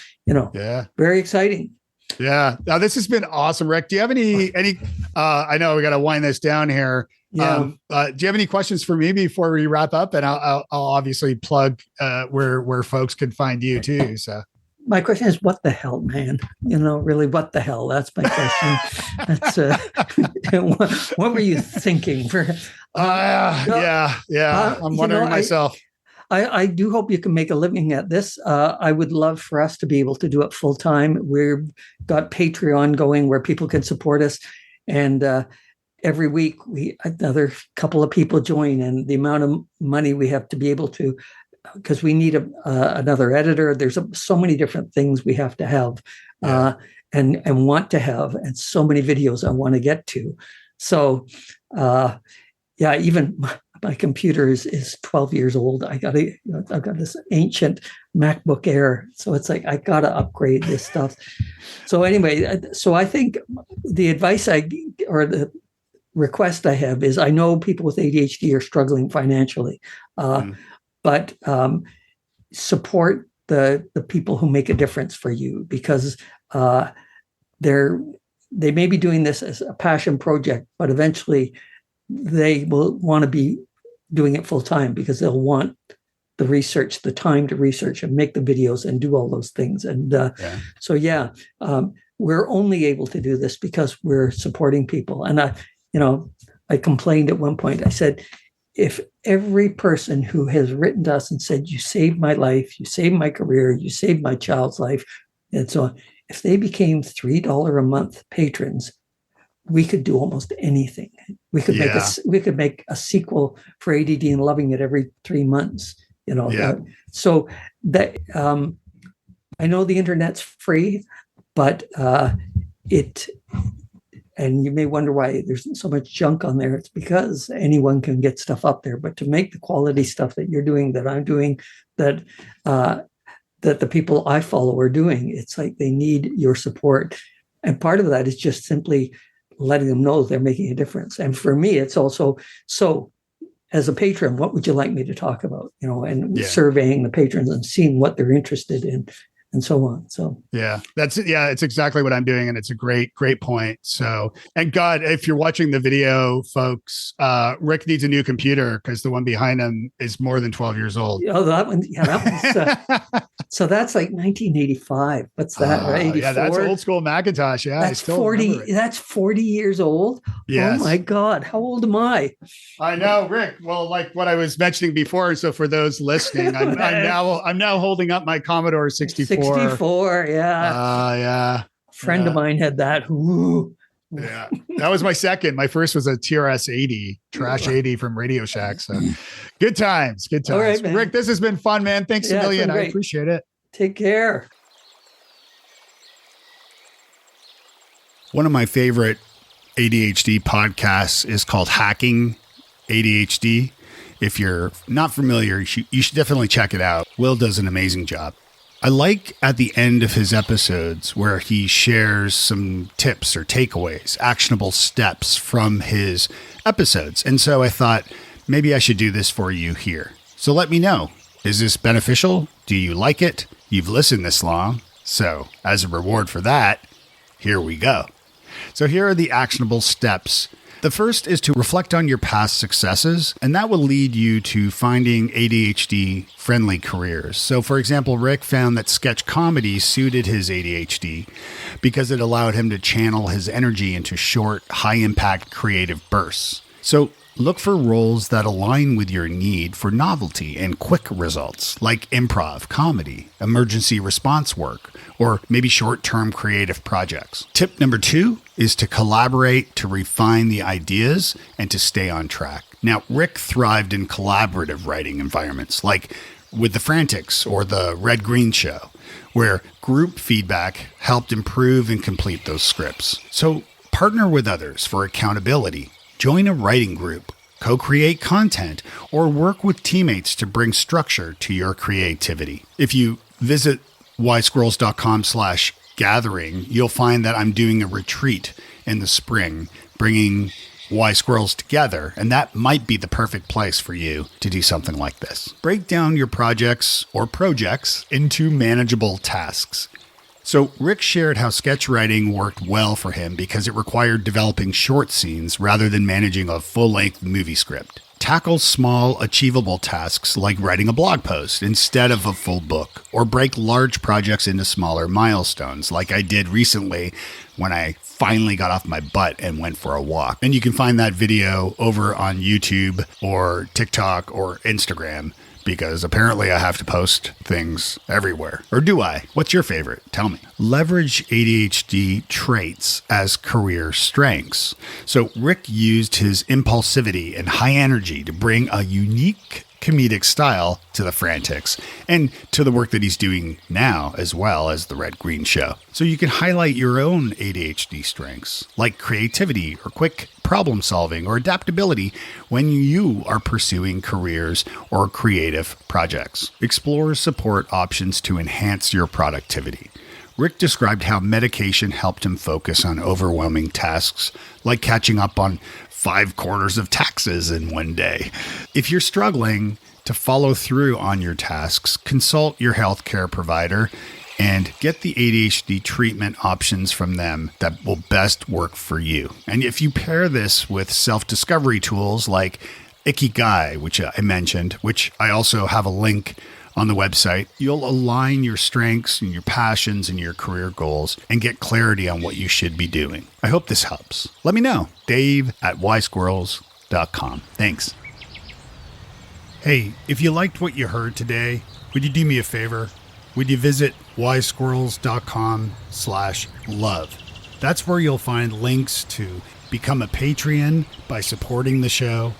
very exciting. Yeah. Now this has been awesome, Rick. Do you have any, I know we got to wind this down here. Yeah. Do you have any questions for me before we wrap up? And I'll obviously plug where folks can find you too. So my question is, what the hell, man? Really, what the hell? That's my question. That's what were you thinking? I'm wondering myself. I do hope you can make a living at this. I would love for us to be able to do it full time. We've got Patreon going where people can support us, and every week another couple of people join, and the amount of money we have to be able to, because we need another editor. There's so many different things we have to have and want to have, and so many videos I want to get to. So, even my computer is 12 years old. I've got this ancient MacBook Air, so it's like I got to upgrade this stuff. So anyway, so I think the advice or the request I have is, I know people with ADHD are struggling financially. But support the people who make a difference for you, because they may be doing this as a passion project, but eventually they will want to be doing it full time, because they'll want the research, the time to research and make the videos and do all those things. And we're only able to do this because we're supporting people. And I complained at one point. I said, if every person who has written to us and said, you saved my life, you saved my career, you saved my child's life, and so on, if they became $3 a month patrons, we could do almost anything. We could make a sequel for ADD and Loving It every 3 months. So that I know the internet's free, but and you may wonder why there's so much junk on there. It's because anyone can get stuff up there. But to make the quality stuff that you're doing, that I'm doing, that the people I follow are doing, it's like they need your support. And part of that is just simply letting them know they're making a difference. And for me, it's also, so as a patron, what would you like me to talk about? Surveying the patrons and seeing what they're interested in, and so on. So it's exactly what I'm doing. And it's a great point. So, and God, if you're watching the video, folks, Rick needs a new computer because the one behind him is more than 12 years old. Oh, that one's so that's like 1985. What's that? Right? 84? Yeah, that's old school Macintosh. Yeah, that's 40. That's 40 years old. Yes. Oh my God, how old am I? I know, Rick. Well, like what I was mentioning before. So for those listening, I'm now holding up my Commodore 64. 64, yeah. A friend of mine had that. Ooh. Yeah, that was my second. My first was a TRS 80, Trash 80 from Radio Shack. So good times. All right, man. Rick, this has been fun, man. Thanks a million. I appreciate it. Take care. One of my favorite ADHD podcasts is called Hacking ADHD. If you're not familiar, you should definitely check it out. Will does an amazing job. I like at the end of his episodes where he shares some tips or takeaways, actionable steps from his episodes. And so I thought maybe I should do this for you here. So let me know. Is this beneficial? Do you like it? You've listened this long. So as a reward for that, here we go. So here are the actionable steps The first is to reflect on your past successes, and that will lead you to finding ADHD-friendly careers. So, for example, Rick found that sketch comedy suited his ADHD because it allowed him to channel his energy into short, high-impact creative bursts. So, look for roles that align with your need for novelty and quick results, like improv, comedy, emergency response work, or maybe short-term creative projects. Tip number 2 is to collaborate to refine the ideas and to stay on track. Now, Rick thrived in collaborative writing environments, like with the Frantics or the Red Green Show, where group feedback helped improve and complete those scripts. So partner with others for accountability. Join a writing group, co-create content, or work with teammates to bring structure to your creativity. If you visit wisesquirrels.com/gathering, you'll find that I'm doing a retreat in the spring, bringing Wise Squirrels together, and that might be the perfect place for you to do something like this. Break down your projects or projects into manageable tasks. So Rick shared how sketch writing worked well for him because it required developing short scenes rather than managing a full-length movie script. Tackle small, achievable tasks like writing a blog post instead of a full book, or break large projects into smaller milestones like I did recently when I finally got off my butt and went for a walk. And you can find that video over on YouTube or TikTok or Instagram, because apparently I have to post things everywhere. Or do I? What's your favorite? Tell me. Leverage ADHD traits as career strengths. So Rick used his impulsivity and high energy to bring a unique comedic style to the Frantics and to the work that he's doing now, as well as the Red Green Show. So you can highlight your own ADHD strengths like creativity or quick problem solving or adaptability when you are pursuing careers or creative projects. Explore support options to enhance your productivity. Rick described how medication helped him focus on overwhelming tasks like catching up on 5 quarters of taxes in one day. If you're struggling to follow through on your tasks, consult your healthcare provider and get the ADHD treatment options from them that will best work for you. And if you pair this with self-discovery tools like Ikigai, which I mentioned, which I also have a link on the website, you'll align your strengths and your passions and your career goals and get clarity on what you should be doing. I hope this helps. Let me know. Dave@wisesquirrels.com. Thanks. Hey, if you liked what you heard today, would you do me a favor? Would you visit wisesquirrels.com/love? That's where you'll find links to become a Patreon by supporting the show.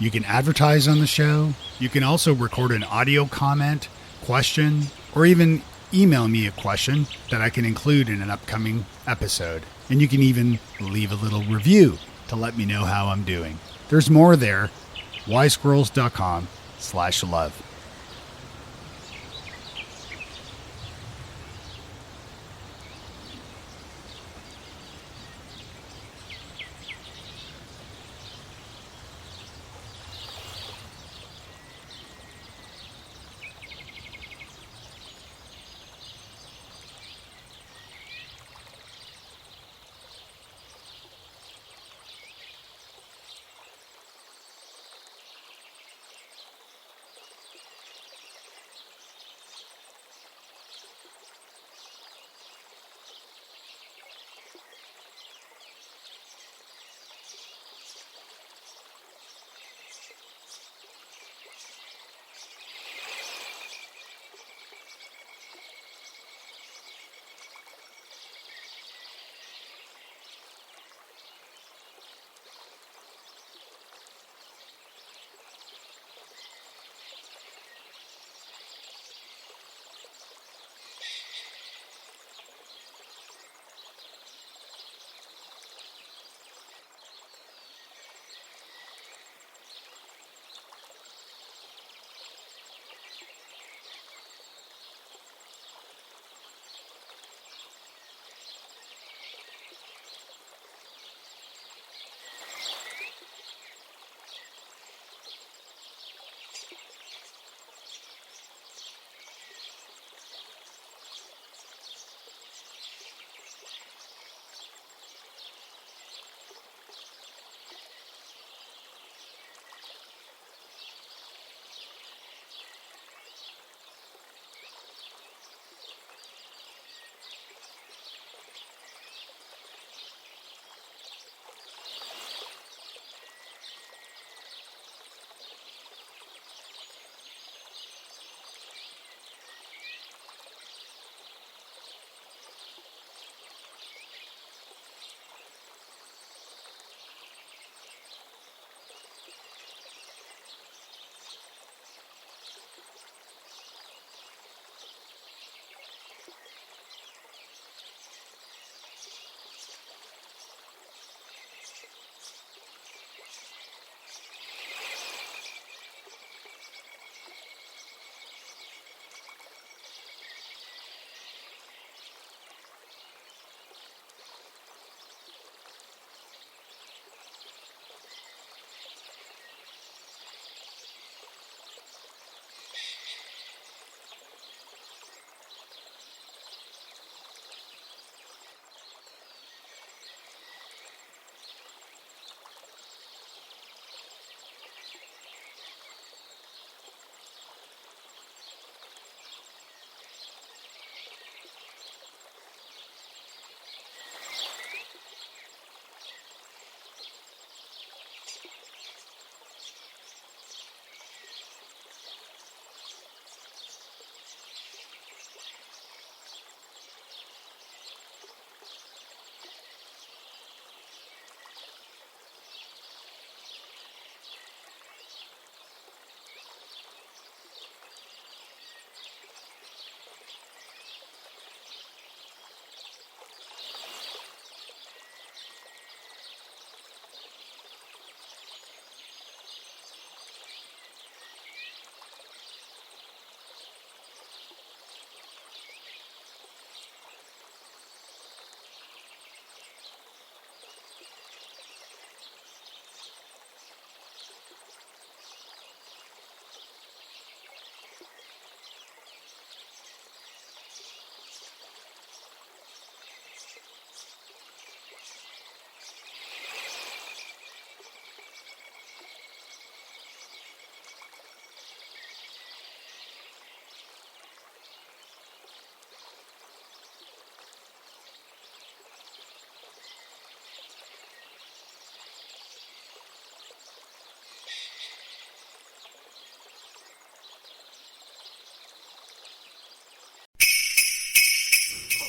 You can advertise on the show. You can also record an audio comment, question, or even email me a question that I can include in an upcoming episode. And you can even leave a little review to let me know how I'm doing. There's more there. wisesquirrels.com/love.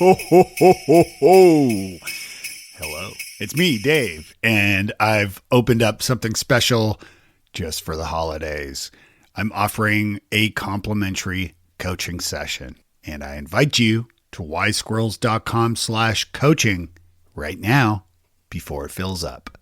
ho, ho, ho, ho, ho. Hello. It's me, Dave, and I've opened up something special just for the holidays. I'm offering a complimentary coaching session, and I invite you to wisesquirrels.com/coaching right now before it fills up.